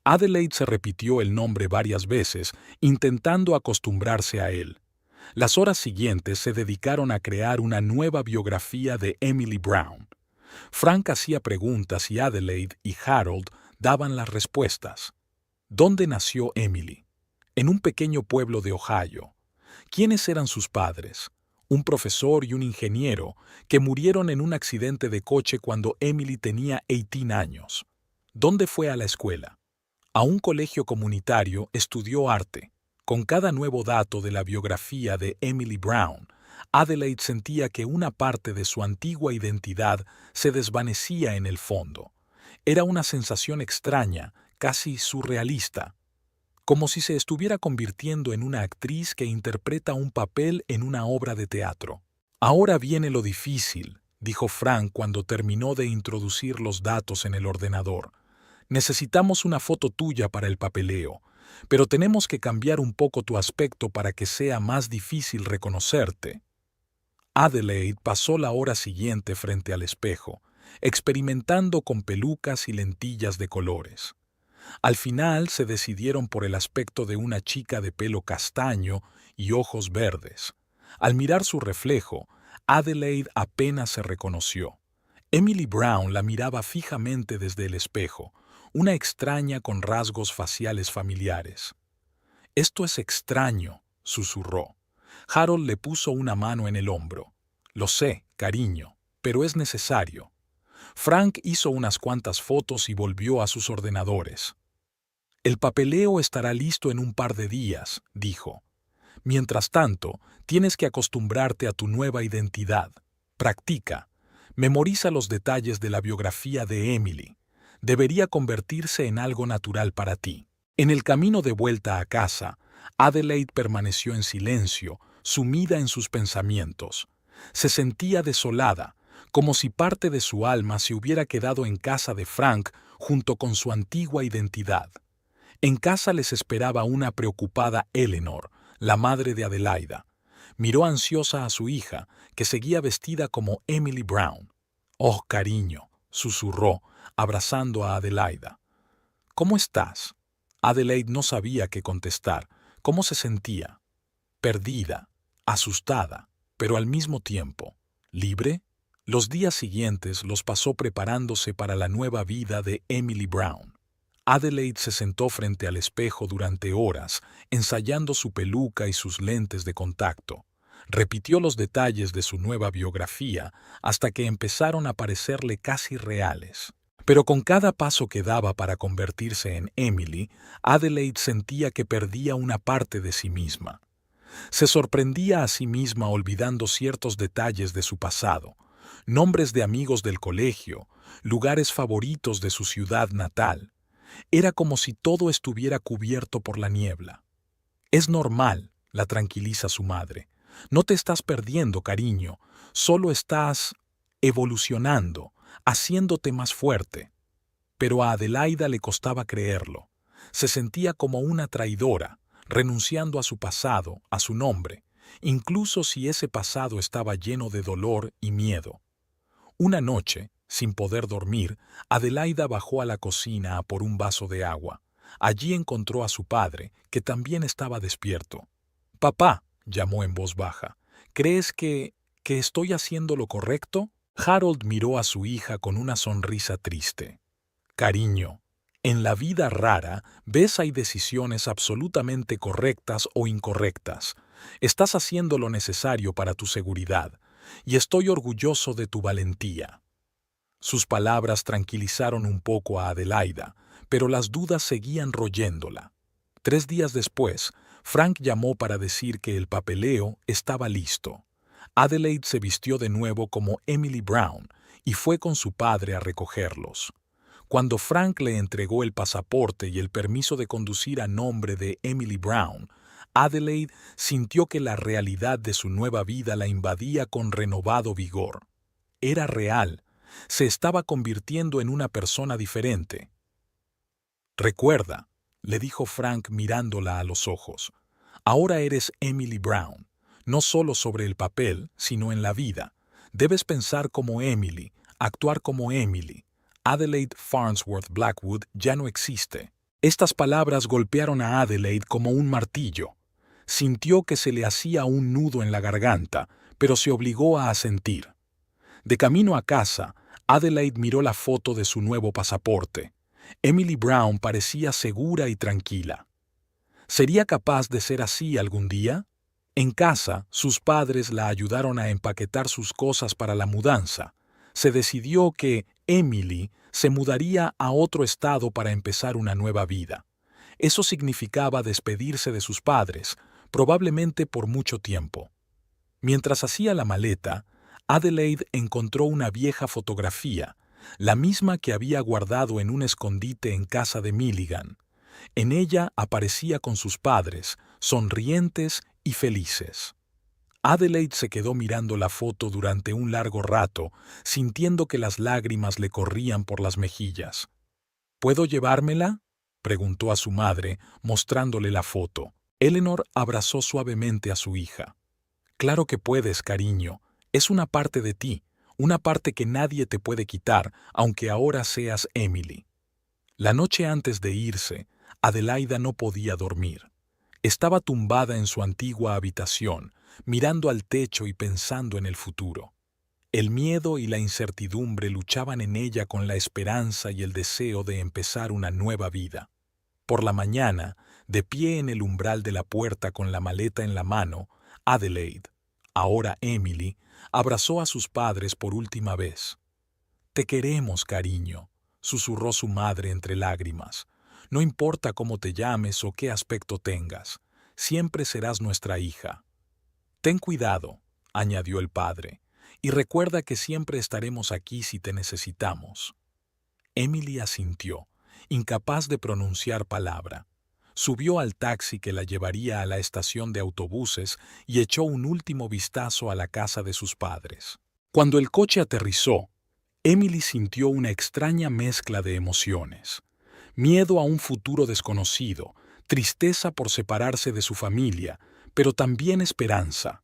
Adelaide se repitió el nombre varias veces, intentando acostumbrarse a él. Las horas siguientes se dedicaron a crear una nueva biografía de Emily Brown. Frank hacía preguntas y Adelaide y Harold daban las respuestas. ¿Dónde nació Emily? En un pequeño pueblo de Ohio. ¿Quiénes eran sus padres? Un profesor y un ingeniero que murieron en un accidente de coche cuando Emily tenía 18 años. ¿Dónde fue a la escuela? A un colegio comunitario estudió arte. Con cada nuevo dato de la biografía de Emily Brown, Adelaide sentía que una parte de su antigua identidad se desvanecía en el fondo. Era una sensación extraña, casi surrealista, como si se estuviera convirtiendo en una actriz que interpreta un papel en una obra de teatro. Ahora viene lo difícil, dijo Frank cuando terminó de introducir los datos en el ordenador. Necesitamos una foto tuya para el papeleo, pero tenemos que cambiar un poco tu aspecto para que sea más difícil reconocerte. Adelaide pasó la hora siguiente frente al espejo, experimentando con pelucas y lentillas de colores. Al final se decidieron por el aspecto de una chica de pelo castaño y ojos verdes. Al mirar su reflejo, Adelaide apenas se reconoció. Emily Brown la miraba fijamente desde el espejo, una extraña con rasgos faciales familiares. «Esto es extraño», susurró. Harold le puso una mano en el hombro. «Lo sé, cariño, pero es necesario». Frank hizo unas cuantas fotos y volvió a sus ordenadores. «El papeleo estará listo en un par de días», dijo. «Mientras tanto, tienes que acostumbrarte a tu nueva identidad. Practica. Memoriza los detalles de la biografía de Emily. Debería convertirse en algo natural para ti». En el camino de vuelta a casa, Adelaide permaneció en silencio, sumida en sus pensamientos. Se sentía desolada, como si parte de su alma se hubiera quedado en casa de Frank junto con su antigua identidad. En casa les esperaba una preocupada Eleanor, la madre de Adelaida. Miró ansiosa a su hija, que seguía vestida como Emily Brown. «Oh, cariño», susurró, abrazando a Adelaida. «¿Cómo estás?» Adelaide no sabía qué contestar. ¿Cómo se sentía? Perdida, asustada, pero al mismo tiempo, ¿libre? Los días siguientes los pasó preparándose para la nueva vida de Emily Brown. Adelaide se sentó frente al espejo durante horas, ensayando su peluca y sus lentes de contacto. Repitió los detalles de su nueva biografía hasta que empezaron a parecerle casi reales. Pero con cada paso que daba para convertirse en Emily, Adelaide sentía que perdía una parte de sí misma. Se sorprendía a sí misma olvidando ciertos detalles de su pasado, nombres de amigos del colegio, lugares favoritos de su ciudad natal. Era como si todo estuviera cubierto por la niebla. «Es normal», la tranquiliza su madre. «No te estás perdiendo, cariño, solo estás evolucionando, haciéndote más fuerte». Pero a Adelaida le costaba creerlo. Se sentía como una traidora, renunciando a su pasado, a su nombre, incluso si ese pasado estaba lleno de dolor y miedo. Una noche, sin poder dormir, Adelaida bajó a la cocina a por un vaso de agua. Allí encontró a su padre, que también estaba despierto. «Papá», llamó en voz baja, «¿crees que estoy haciendo lo correcto?» Harold miró a su hija con una sonrisa triste. «Cariño, en la vida rara, ves hay decisiones absolutamente correctas o incorrectas. Estás haciendo lo necesario para tu seguridad, y estoy orgulloso de tu valentía. Sus palabras tranquilizaron un poco a Adelaida, pero las dudas seguían royéndola. 3 días después, Frank llamó para decir que el papeleo estaba listo. Adelaide se vistió de nuevo como Emily Brown y fue con su padre a recogerlos. Cuando Frank le entregó el pasaporte y el permiso de conducir a nombre de Emily Brown, Adelaide sintió que la realidad de su nueva vida la invadía con renovado vigor. Era real. Se estaba convirtiendo en una persona diferente. «Recuerda», le dijo Frank mirándola a los ojos, «ahora eres Emily Brown, no solo sobre el papel, sino en la vida. Debes pensar como Emily, actuar como Emily. Adelaide Farnsworth Blackwood ya no existe». Estas palabras golpearon a Adelaide como un martillo. Sintió que se le hacía un nudo en la garganta, pero se obligó a asentir. De camino a casa, Adelaide miró la foto de su nuevo pasaporte. Emily Brown parecía segura y tranquila. ¿Sería capaz de ser así algún día? En casa, sus padres la ayudaron a empaquetar sus cosas para la mudanza. Se decidió que Emily se mudaría a otro estado para empezar una nueva vida. Eso significaba despedirse de sus padres, probablemente por mucho tiempo. Mientras hacía la maleta, Adelaide encontró una vieja fotografía, la misma que había guardado en un escondite en casa de Milligan. En ella aparecía con sus padres, sonrientes y felices. Adelaide se quedó mirando la foto durante un largo rato, sintiendo que las lágrimas le corrían por las mejillas. «¿Puedo llevármela?», preguntó a su madre, mostrándole la foto. Eleanor abrazó suavemente a su hija. «Claro que puedes, cariño. Es una parte de ti, una parte que nadie te puede quitar, aunque ahora seas Emily». La noche antes de irse, Adelaida no podía dormir. Estaba tumbada en su antigua habitación, mirando al techo y pensando en el futuro. El miedo y la incertidumbre luchaban en ella con la esperanza y el deseo de empezar una nueva vida. Por la mañana, de pie en el umbral de la puerta con la maleta en la mano, Adelaide, ahora Emily, abrazó a sus padres por última vez. «Te queremos, cariño», susurró su madre entre lágrimas. «No importa cómo te llames o qué aspecto tengas, siempre serás nuestra hija». «Ten cuidado», añadió el padre, «y recuerda que siempre estaremos aquí si te necesitamos». Emily asintió, incapaz de pronunciar palabra. Subió al taxi que la llevaría a la estación de autobuses y echó un último vistazo a la casa de sus padres. Cuando el coche aterrizó, Emily sintió una extraña mezcla de emociones. Miedo a un futuro desconocido, tristeza por separarse de su familia, pero también esperanza.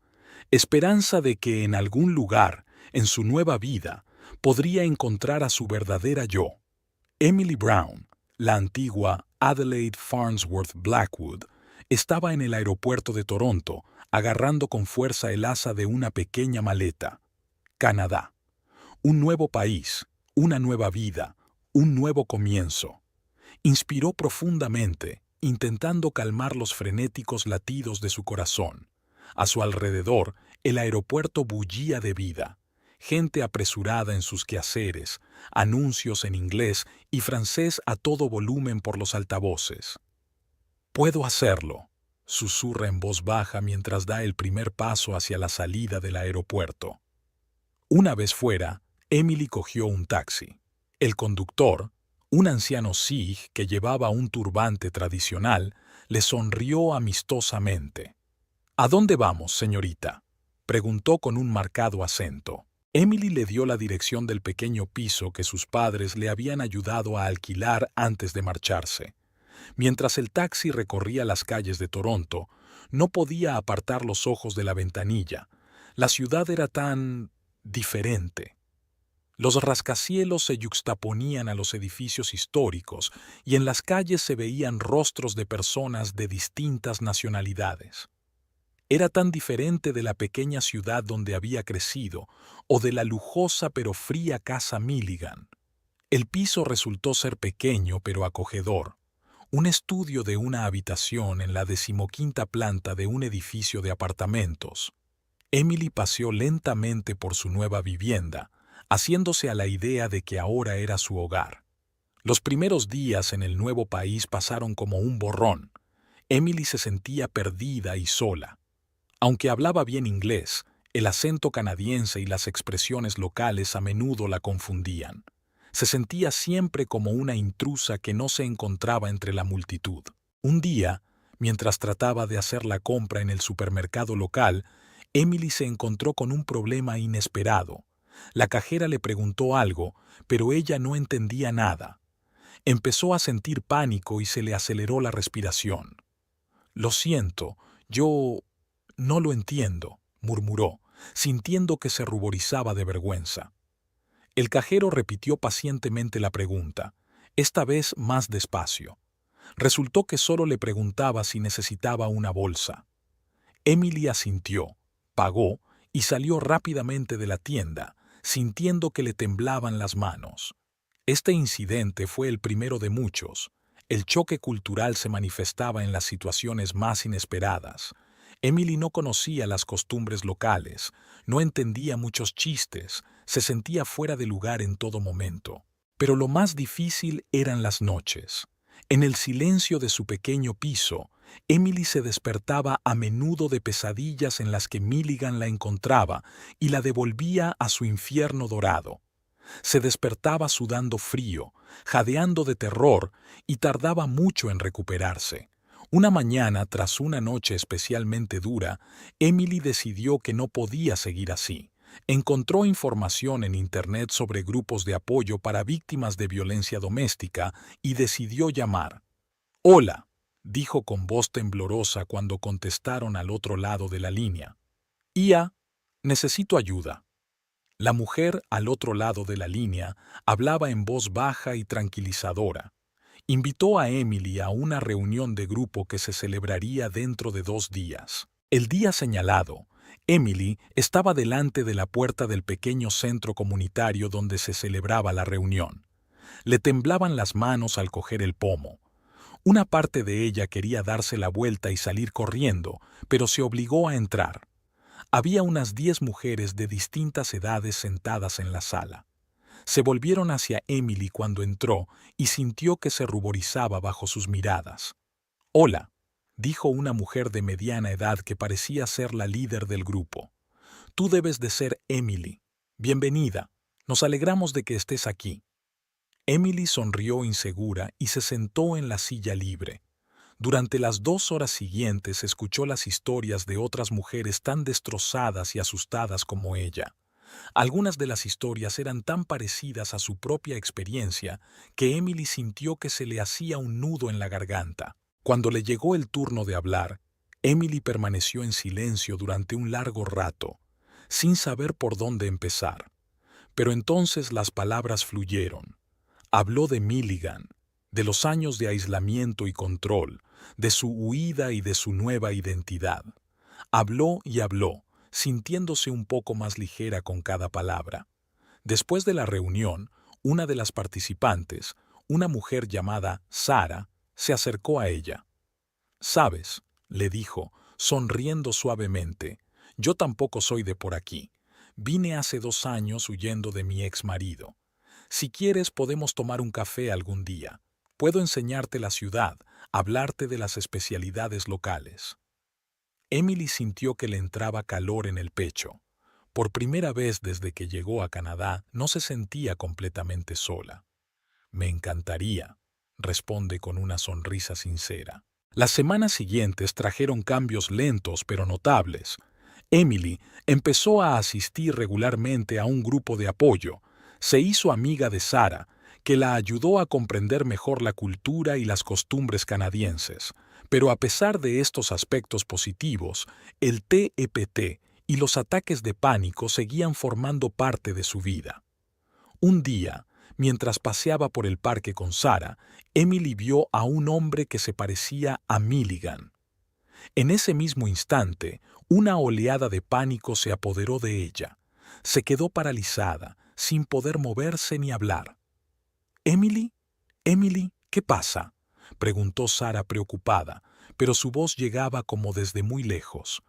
Esperanza de que en algún lugar, en su nueva vida, podría encontrar a su verdadera yo. Emily Brown, la antigua Adelaide Farnsworth Blackwood, estaba en el aeropuerto de Toronto, agarrando con fuerza el asa de una pequeña maleta. Canadá. Un nuevo país, una nueva vida, un nuevo comienzo. Inspiró profundamente, intentando calmar los frenéticos latidos de su corazón. A su alrededor, el aeropuerto bullía de vida. Gente apresurada en sus quehaceres, anuncios en inglés y francés a todo volumen por los altavoces. «Puedo hacerlo», susurra en voz baja mientras da el primer paso hacia la salida del aeropuerto. Una vez fuera, Emily cogió un taxi. El conductor, un anciano sikh que llevaba un turbante tradicional, le sonrió amistosamente. «¿A dónde vamos, señorita?», preguntó con un marcado acento. Emily le dio la dirección del pequeño piso que sus padres le habían ayudado a alquilar antes de marcharse. Mientras el taxi recorría las calles de Toronto, no podía apartar los ojos de la ventanilla. La ciudad era tan diferente. Los rascacielos se yuxtaponían a los edificios históricos y en las calles se veían rostros de personas de distintas nacionalidades. Era tan diferente de la pequeña ciudad donde había crecido o de la lujosa pero fría casa Milligan. El piso resultó ser pequeño pero acogedor. un estudio de una habitación en la 15ª planta de un edificio de apartamentos. Emily paseó lentamente por su nueva vivienda, haciéndose a la idea de que ahora era su hogar. Los primeros días en el nuevo país pasaron como un borrón. Emily se sentía perdida y sola. Aunque hablaba bien inglés, el acento canadiense y las expresiones locales a menudo la confundían. Se sentía siempre como una intrusa que no se encontraba entre la multitud. Un día, mientras trataba de hacer la compra en el supermercado local, Emily se encontró con un problema inesperado. La cajera le preguntó algo, pero ella no entendía nada. Empezó a sentir pánico y se le aceleró la respiración. «Lo siento, yo no lo entiendo», murmuró, sintiendo que se ruborizaba de vergüenza. El cajero repitió pacientemente la pregunta, esta vez más despacio. Resultó que solo le preguntaba si necesitaba una bolsa. Emily asintió, pagó y salió rápidamente de la tienda, sintiendo que le temblaban las manos. Este incidente fue el primero de muchos. El choque cultural se manifestaba en las situaciones más inesperadas. Emily no conocía las costumbres locales, no entendía muchos chistes, se sentía fuera de lugar en todo momento. Pero lo más difícil eran las noches. En el silencio de su pequeño piso, Emily se despertaba a menudo de pesadillas en las que Milligan la encontraba y la devolvía a su infierno dorado. Se despertaba sudando frío, jadeando de terror y tardaba mucho en recuperarse. Una mañana, tras una noche especialmente dura, Emily decidió que no podía seguir así. Encontró información en Internet sobre grupos de apoyo para víctimas de violencia doméstica y decidió llamar. «Hola», dijo con voz temblorosa cuando contestaron al otro lado de la línea. «Ia, necesito ayuda». La mujer al otro lado de la línea hablaba en voz baja y tranquilizadora. Invitó a Emily a una reunión de grupo que se celebraría dentro de 2 días. El día señalado, Emily estaba delante de la puerta del pequeño centro comunitario donde se celebraba la reunión. Le temblaban las manos al coger el pomo. Una parte de ella quería darse la vuelta y salir corriendo, pero se obligó a entrar. Había unas 10 mujeres de distintas edades sentadas en la sala. Se volvieron hacia Emily cuando entró y sintió que se ruborizaba bajo sus miradas. «Hola», dijo una mujer de mediana edad que parecía ser la líder del grupo. «Tú debes de ser Emily. Bienvenida. Nos alegramos de que estés aquí». Emily sonrió insegura y se sentó en la silla libre. Durante las 2 horas siguientes escuchó las historias de otras mujeres tan destrozadas y asustadas como ella. Algunas de las historias eran tan parecidas a su propia experiencia que Emily sintió que se le hacía un nudo en la garganta. Cuando le llegó el turno de hablar, Emily permaneció en silencio durante un largo rato, sin saber por dónde empezar. Pero entonces las palabras fluyeron. Habló de Milligan, de los años de aislamiento y control, de su huida y de su nueva identidad. Habló y habló, sintiéndose un poco más ligera con cada palabra. Después de la reunión, una de las participantes, una mujer llamada Sara, se acercó a ella. «Sabes», le dijo, sonriendo suavemente, «yo tampoco soy de por aquí. Vine hace 2 años huyendo de mi ex marido. Si quieres podemos tomar un café algún día. Puedo enseñarte la ciudad, hablarte de las especialidades locales». Emily sintió que le entraba calor en el pecho. Por primera vez desde que llegó a Canadá, no se sentía completamente sola. «Me encantaría», responde con una sonrisa sincera. Las semanas siguientes trajeron cambios lentos pero notables. Emily empezó a asistir regularmente a un grupo de apoyo. Se hizo amiga de Sara, que la ayudó a comprender mejor la cultura y las costumbres canadienses. Pero a pesar de estos aspectos positivos, el TEPT y los ataques de pánico seguían formando parte de su vida. Un día, mientras paseaba por el parque con Sara, Emily vio a un hombre que se parecía a Milligan. En ese mismo instante, una oleada de pánico se apoderó de ella. Se quedó paralizada, sin poder moverse ni hablar. «Emily, Emily, ¿qué pasa? preguntó Sara preocupada, pero su voz llegaba como desde muy lejos.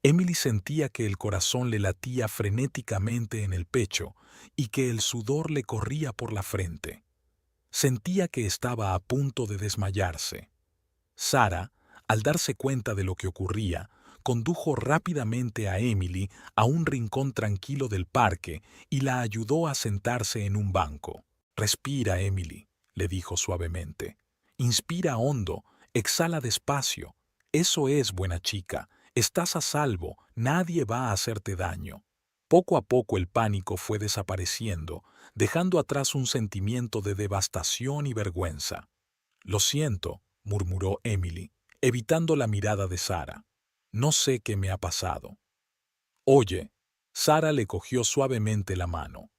Emily sentía que el corazón le latía frenéticamente en el pecho y que el sudor le corría por la frente. Sentía que estaba a punto de desmayarse. Sara, al darse cuenta de lo que ocurría, condujo rápidamente a Emily a un rincón tranquilo del parque y la ayudó a sentarse en un banco. «Respira, Emily», le dijo suavemente. «Inspira hondo, exhala despacio. Eso es, buena chica. Estás a salvo, nadie va a hacerte daño». Poco a poco el pánico fue desapareciendo, dejando atrás un sentimiento de devastación y vergüenza. «Lo siento», murmuró Emily, evitando la mirada de Sara. «No sé qué me ha pasado». «Oye», Sara le cogió suavemente la mano.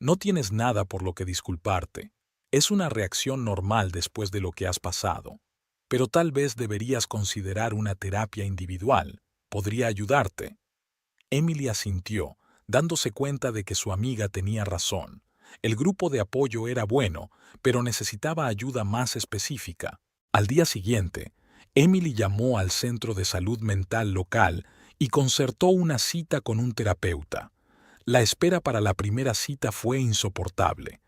«No tienes nada por lo que disculparte. Es una reacción normal después de lo que has pasado. Pero tal vez deberías considerar una terapia individual. Podría ayudarte». Emily asintió, dándose cuenta de que su amiga tenía razón. El grupo de apoyo era bueno, pero necesitaba ayuda más específica. Al día siguiente, Emily llamó al centro de salud mental local y concertó una cita con un terapeuta. La espera para la primera cita fue insoportable.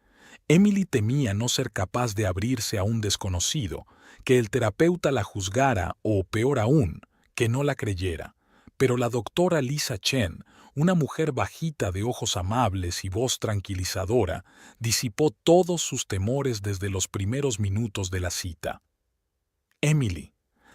Emily temía no ser capaz de abrirse a un desconocido, que el terapeuta la juzgara o, peor aún, que no la creyera. Pero la doctora Lisa Chen, una mujer bajita de ojos amables y voz tranquilizadora, disipó todos sus temores desde los primeros minutos de la cita. «Emily»,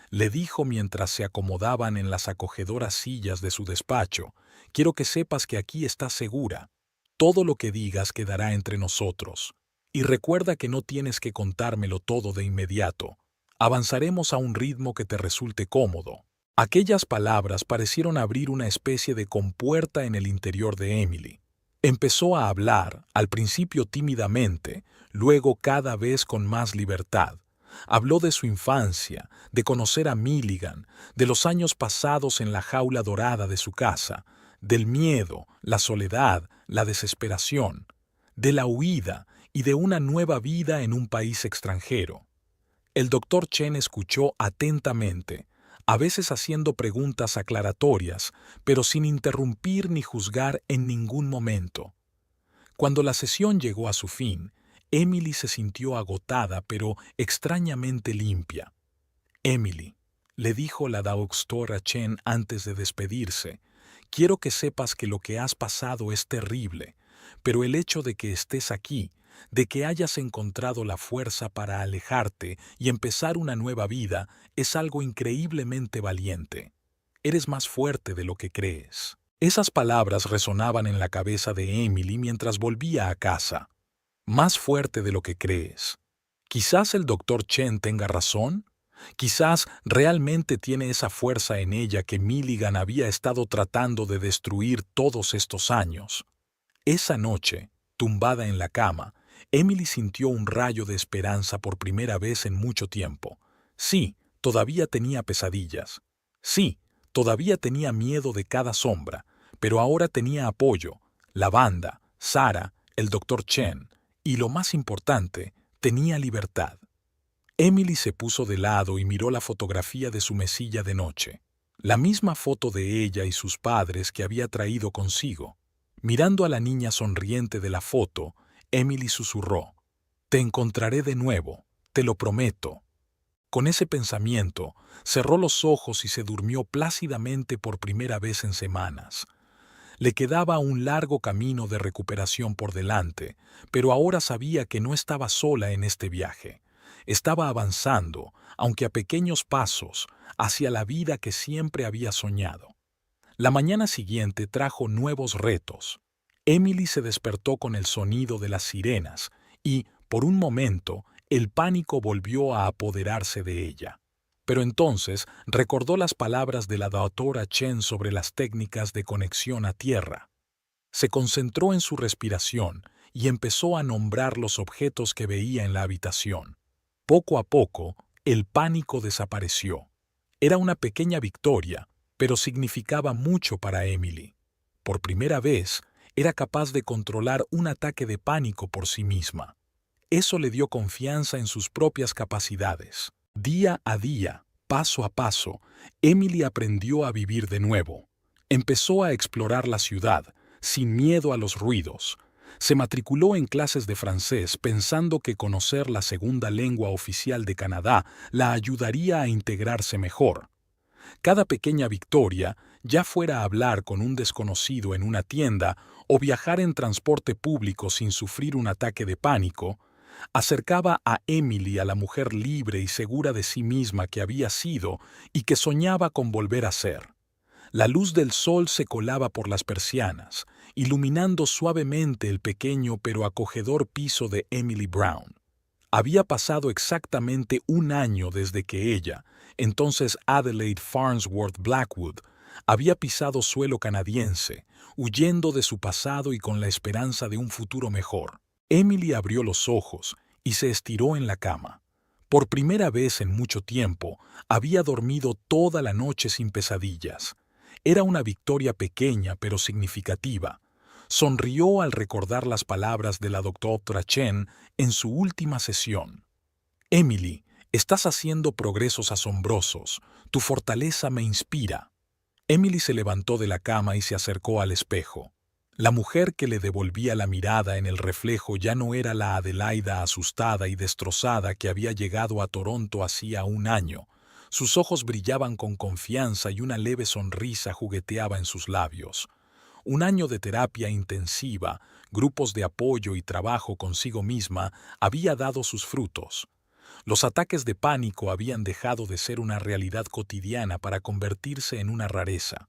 le dijo mientras se acomodaban en las acogedoras sillas de su despacho, «quiero que sepas que aquí estás segura. Todo lo que digas quedará entre nosotros. Y recuerda que no tienes que contármelo todo de inmediato. Avanzaremos a un ritmo que te resulte cómodo». Aquellas palabras parecieron abrir una especie de compuerta en el interior de Emily. Empezó a hablar, al principio tímidamente, luego cada vez con más libertad. Habló de su infancia, de conocer a Milligan, de los años pasados en la jaula dorada de su casa, del miedo, la soledad, la desesperación, de la huida y de una nueva vida en un país extranjero. El doctor Chen escuchó atentamente, a veces haciendo preguntas aclaratorias, pero sin interrumpir ni juzgar en ningún momento. Cuando la sesión llegó a su fin, Emily se sintió agotada pero extrañamente limpia. «Emily», le dijo la doctora Chen antes de despedirse, «quiero que sepas que lo que has pasado es terrible, pero el hecho de que estés aquí, de que hayas encontrado la fuerza para alejarte y empezar una nueva vida, es algo increíblemente valiente. Eres más fuerte de lo que crees». Esas palabras resonaban en la cabeza de Emily mientras volvía a casa. «Más fuerte de lo que crees». Quizás el doctor Chen tenga razón. Quizás realmente tiene esa fuerza en ella que Milligan había estado tratando de destruir todos estos años. Esa noche, tumbada en la cama, Emily sintió un rayo de esperanza por primera vez en mucho tiempo. Sí, todavía tenía pesadillas. Sí, todavía tenía miedo de cada sombra, pero ahora tenía apoyo, la banda, Sara, el doctor Chen, y lo más importante, tenía libertad. Emily se puso de lado y miró la fotografía de su mesilla de noche, la misma foto de ella y sus padres que había traído consigo. Mirando a la niña sonriente de la foto, Emily susurró, «Te encontraré de nuevo, te lo prometo». Con ese pensamiento, cerró los ojos y se durmió plácidamente por primera vez en semanas. Le quedaba un largo camino de recuperación por delante, pero ahora sabía que no estaba sola en este viaje. Estaba avanzando, aunque a pequeños pasos, hacia la vida que siempre había soñado. La mañana siguiente trajo nuevos retos. Emily se despertó con el sonido de las sirenas y, por un momento, el pánico volvió a apoderarse de ella. Pero entonces recordó las palabras de la doctora Chen sobre las técnicas de conexión a tierra. Se concentró en su respiración y empezó a nombrar los objetos que veía en la habitación. Poco a poco, el pánico desapareció. Era una pequeña victoria, pero significaba mucho para Emily. Por primera vez, era capaz de controlar un ataque de pánico por sí misma. Eso le dio confianza en sus propias capacidades. Día a día, paso a paso, Emily aprendió a vivir de nuevo. Empezó a explorar la ciudad, sin miedo a los ruidos. Se matriculó en clases de francés pensando que conocer la segunda lengua oficial de Canadá la ayudaría a integrarse mejor. Cada pequeña victoria, ya fuera hablar con un desconocido en una tienda o viajar en transporte público sin sufrir un ataque de pánico, acercaba a Emily a la mujer libre y segura de sí misma que había sido y que soñaba con volver a ser. La luz del sol se colaba por las persianas, iluminando suavemente el pequeño pero acogedor piso de Emily Brown. Había pasado exactamente un año desde que ella, entonces Adelaide Farnsworth Blackwood, había pisado suelo canadiense, huyendo de su pasado y con la esperanza de un futuro mejor. Emily abrió los ojos y se estiró en la cama. Por primera vez en mucho tiempo, había dormido toda la noche sin pesadillas. Era una victoria pequeña pero significativa. Sonrió al recordar las palabras de la doctora Chen en su última sesión. Emily, estás haciendo progresos asombrosos. Tu fortaleza me inspira. Emily se levantó de la cama y se acercó al espejo. La mujer que le devolvía la mirada en el reflejo ya no era la Adelaida asustada y destrozada que había llegado a Toronto hacía un año. Sus ojos brillaban con confianza y una leve sonrisa jugueteaba en sus labios. Un año de terapia intensiva, grupos de apoyo y trabajo consigo misma había dado sus frutos. Los ataques de pánico habían dejado de ser una realidad cotidiana para convertirse en una rareza.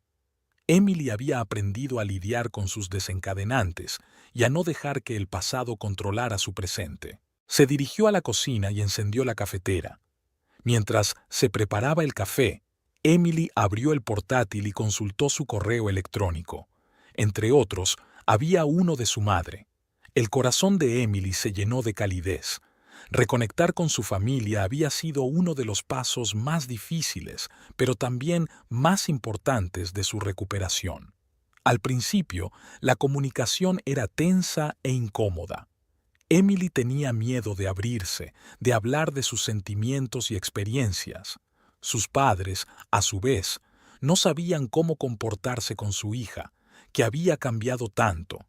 Emily había aprendido a lidiar con sus desencadenantes y a no dejar que el pasado controlara su presente. Se dirigió a la cocina y encendió la cafetera. Mientras se preparaba el café, Emily abrió el portátil y consultó su correo electrónico. Entre otros, había uno de su madre. El corazón de Emily se llenó de calidez. Reconectar con su familia había sido uno de los pasos más difíciles, pero también más importantes de su recuperación. Al principio, la comunicación era tensa e incómoda. Emily tenía miedo de abrirse, de hablar de sus sentimientos y experiencias. Sus padres, a su vez, no sabían cómo comportarse con su hija, que había cambiado tanto.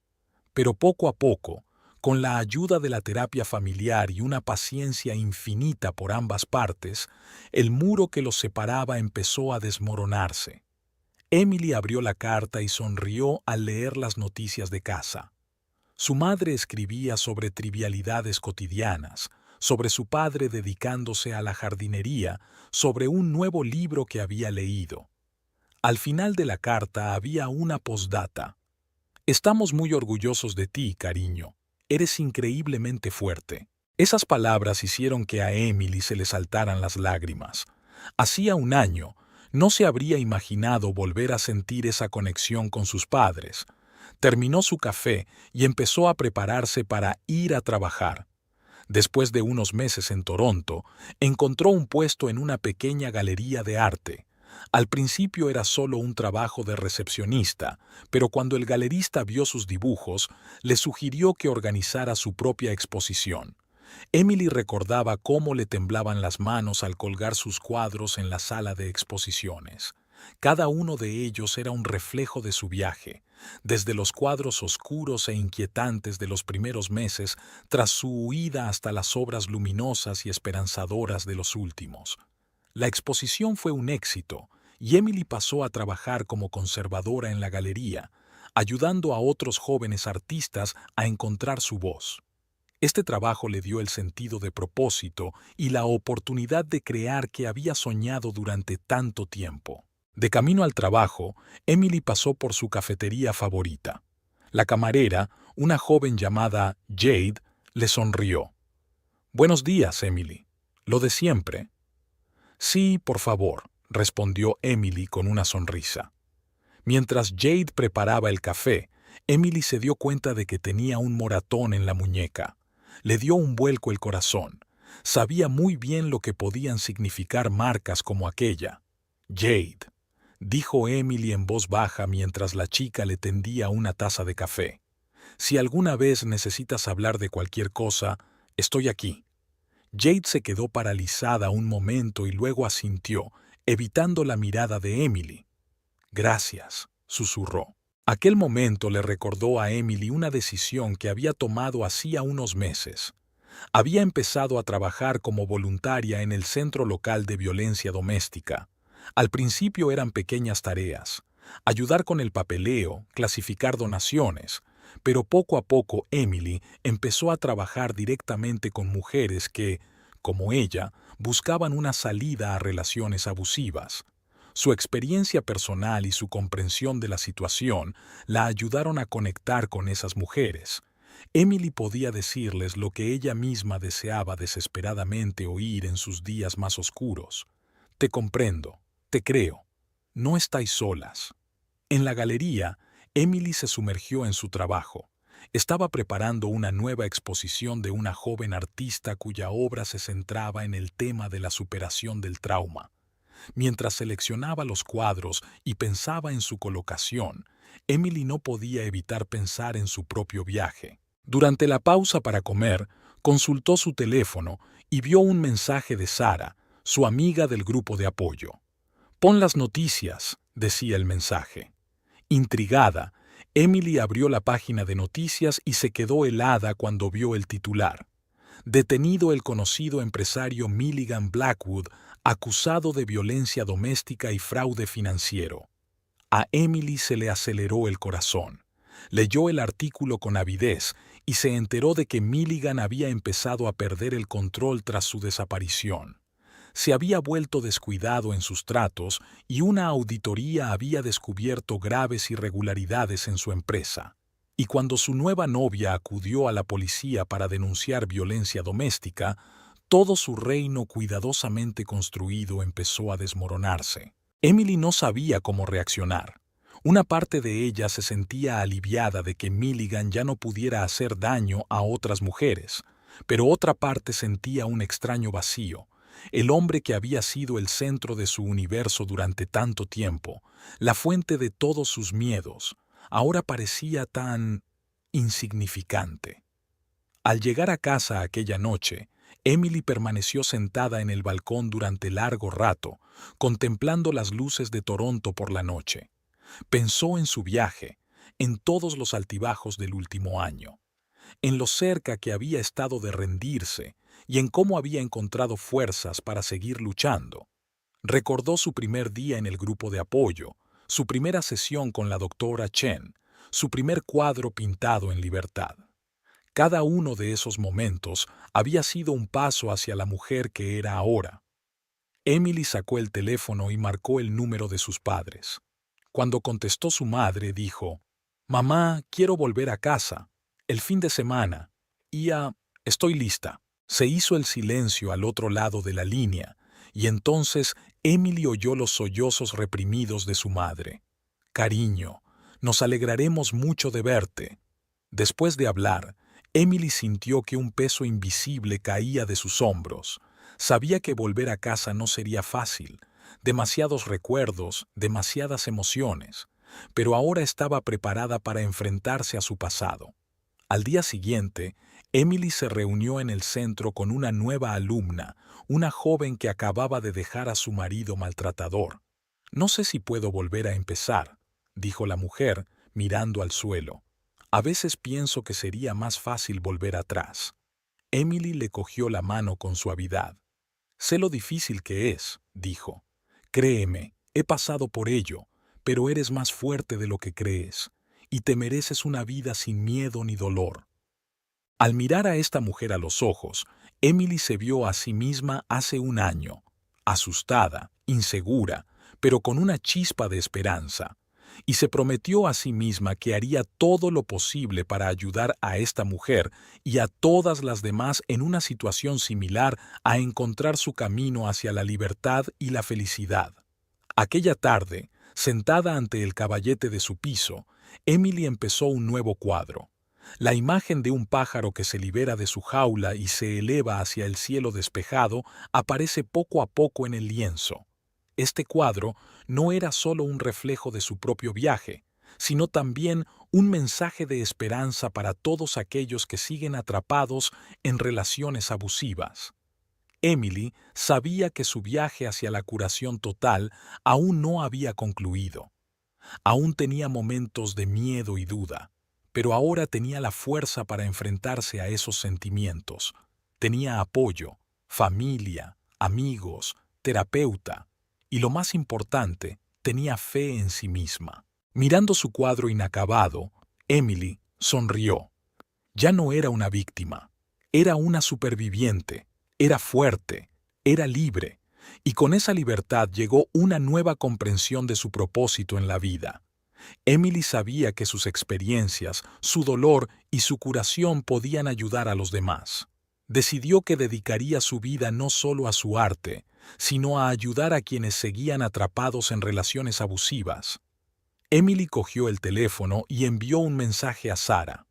Pero poco a poco, con la ayuda de la terapia familiar y una paciencia infinita por ambas partes, el muro que los separaba empezó a desmoronarse. Emily abrió la carta y sonrió al leer las noticias de casa. Su madre escribía sobre trivialidades cotidianas, sobre su padre dedicándose a la jardinería, sobre un nuevo libro que había leído. Al final de la carta había una postdata. Estamos muy orgullosos de ti, cariño. Eres increíblemente fuerte. Esas palabras hicieron que a Emily se le saltaran las lágrimas. Hacía un año, no se habría imaginado volver a sentir esa conexión con sus padres. Terminó su café y empezó a prepararse para ir a trabajar. Después de unos meses en Toronto, encontró un puesto en una pequeña galería de arte. Al principio era solo un trabajo de recepcionista, pero cuando el galerista vio sus dibujos, le sugirió que organizara su propia exposición. Emily recordaba cómo le temblaban las manos al colgar sus cuadros en la sala de exposiciones. Cada uno de ellos era un reflejo de su viaje, desde los cuadros oscuros e inquietantes de los primeros meses tras su huida hasta las obras luminosas y esperanzadoras de los últimos. La exposición fue un éxito y Emily pasó a trabajar como conservadora en la galería, ayudando a otros jóvenes artistas a encontrar su voz. Este trabajo le dio el sentido de propósito y la oportunidad de crear que había soñado durante tanto tiempo. De camino al trabajo, Emily pasó por su cafetería favorita. La camarera, una joven llamada Jade, le sonrió. «Buenos días, Emily. ¿Lo de siempre?» «Sí, por favor», respondió Emily con una sonrisa. Mientras Jade preparaba el café, Emily se dio cuenta de que tenía un moratón en la muñeca. Le dio un vuelco el corazón. Sabía muy bien lo que podían significar marcas como aquella. «Jade», dijo Emily en voz baja mientras la chica le tendía una taza de café. «Si alguna vez necesitas hablar de cualquier cosa, Estoy aquí. Jade se quedó paralizada un momento y luego asintió, evitando la mirada de Emily. Gracias, susurró. Aquel momento le recordó a Emily una decisión que había tomado hacía unos meses. Había empezado a trabajar como voluntaria en el Centro Local de Violencia Doméstica. Al principio eran pequeñas tareas, ayudar con el papeleo, clasificar donaciones, pero poco a poco Emily empezó a trabajar directamente con mujeres que, como ella, buscaban una salida a relaciones abusivas. Su experiencia personal y su comprensión de la situación la ayudaron a conectar con esas mujeres. Emily podía decirles lo que ella misma deseaba desesperadamente oír en sus días más oscuros. Te comprendo, te creo. No estáis solas. En la galería, Emily se sumergió en su trabajo. Estaba preparando una nueva exposición de una joven artista cuya obra se centraba en el tema de la superación del trauma. Mientras seleccionaba los cuadros y pensaba en su colocación, Emily no podía evitar pensar en su propio viaje. Durante la pausa para comer, consultó su teléfono y vio un mensaje de Sara, su amiga del grupo de apoyo. «Pon las noticias», decía el mensaje. Intrigada, Emily abrió la página de noticias y se quedó helada cuando vio el titular. Detenido el conocido empresario Milligan Blackwood, acusado de violencia doméstica y fraude financiero. A Emily se le aceleró el corazón. Leyó el artículo con avidez y se enteró de que Milligan había empezado a perder el control tras su desaparición. Se había vuelto descuidado en sus tratos y una auditoría había descubierto graves irregularidades en su empresa. Y cuando su nueva novia acudió a la policía para denunciar violencia doméstica, todo su reino cuidadosamente construido empezó a desmoronarse. Emily no sabía cómo reaccionar. Una parte de ella se sentía aliviada de que Milligan ya no pudiera hacer daño a otras mujeres, pero otra parte sentía un extraño vacío. El hombre que había sido el centro de su universo durante tanto tiempo, la fuente de todos sus miedos, ahora parecía tan insignificante. Al llegar a casa aquella noche, Emily permaneció sentada en el balcón durante largo rato, contemplando las luces de Toronto por la noche. Pensó en su viaje, en todos los altibajos del último año, en lo cerca que había estado de rendirse y en cómo había encontrado fuerzas para seguir luchando. Recordó su primer día en el grupo de apoyo, su primera sesión con la doctora Chen, su primer cuadro pintado en libertad. Cada uno de esos momentos había sido un paso hacia la mujer que era ahora. Emily sacó el teléfono y marcó el número de sus padres. Cuando contestó su madre, dijo: «Mamá, quiero volver a casa. El fin de semana. Estoy lista». Se hizo el silencio al otro lado de la línea, y entonces Emily oyó los sollozos reprimidos de su madre. «Cariño, nos alegraremos mucho de verte». Después de hablar, Emily sintió que un peso invisible caía de sus hombros. Sabía que volver a casa no sería fácil. Demasiados recuerdos, demasiadas emociones, pero ahora estaba preparada para enfrentarse a su pasado. Al día siguiente, Emily se reunió en el centro con una nueva alumna, una joven que acababa de dejar a su marido maltratador. «No sé si puedo volver a empezar», dijo la mujer, mirando al suelo. «A veces pienso que sería más fácil volver atrás». Emily le cogió la mano con suavidad. «Sé lo difícil que es», dijo. «Créeme, he pasado por ello, pero eres más fuerte de lo que crees, y te mereces una vida sin miedo ni dolor». Al mirar a esta mujer a los ojos, Emily se vio a sí misma hace un año, asustada, insegura, pero con una chispa de esperanza, y se prometió a sí misma que haría todo lo posible para ayudar a esta mujer y a todas las demás en una situación similar a encontrar su camino hacia la libertad y la felicidad. Aquella tarde, sentada ante el caballete de su piso, Emily empezó un nuevo cuadro. La imagen de un pájaro que se libera de su jaula y se eleva hacia el cielo despejado aparece poco a poco en el lienzo. Este cuadro no era solo un reflejo de su propio viaje, sino también un mensaje de esperanza para todos aquellos que siguen atrapados en relaciones abusivas. Emily sabía que su viaje hacia la curación total aún no había concluido. Aún tenía momentos de miedo y duda, pero ahora tenía la fuerza para enfrentarse a esos sentimientos. Tenía apoyo, familia, amigos, terapeuta y, lo más importante, tenía fe en sí misma. Mirando su cuadro inacabado, Emily sonrió. Ya no era una víctima, era una superviviente, era fuerte, era libre, y con esa libertad llegó una nueva comprensión de su propósito en la vida. Emily sabía que sus experiencias, su dolor y su curación podían ayudar a los demás. Decidió que dedicaría su vida no solo a su arte, sino a ayudar a quienes seguían atrapados en relaciones abusivas. Emily cogió el teléfono y envió un mensaje a Sara.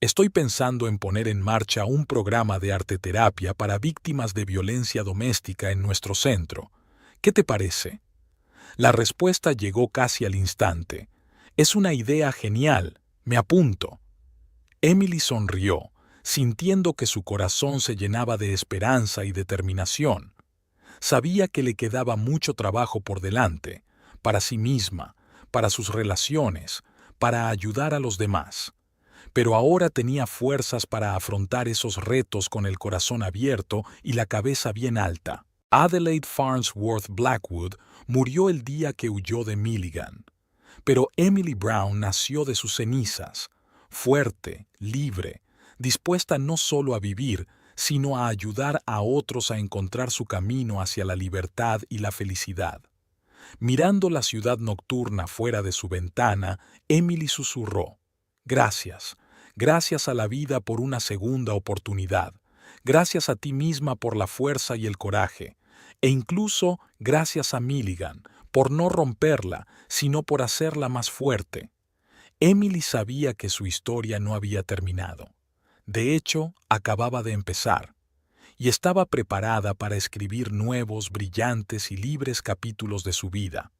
Estoy pensando en poner en marcha un programa de arteterapia para víctimas de violencia doméstica en nuestro centro. ¿Qué te parece? La respuesta llegó casi al instante. Es una idea genial, me apunto. Emily sonrió, sintiendo que su corazón se llenaba de esperanza y determinación. Sabía que le quedaba mucho trabajo por delante, para sí misma, para sus relaciones, para ayudar a los demás. Pero ahora tenía fuerzas para afrontar esos retos con el corazón abierto y la cabeza bien alta. Adelaide Farnsworth Blackwood murió el día que huyó de Milligan. Pero Emily Brown nació de sus cenizas, fuerte, libre, dispuesta no solo a vivir, sino a ayudar a otros a encontrar su camino hacia la libertad y la felicidad. Mirando la ciudad nocturna fuera de su ventana, Emily susurró: Gracias, gracias a la vida por una segunda oportunidad, gracias a ti misma por la fuerza y el coraje, e incluso gracias a Milligan por no romperla, sino por hacerla más fuerte. Emily sabía que su historia no había terminado. De hecho, acababa de empezar, y estaba preparada para escribir nuevos, brillantes y libres capítulos de su vida.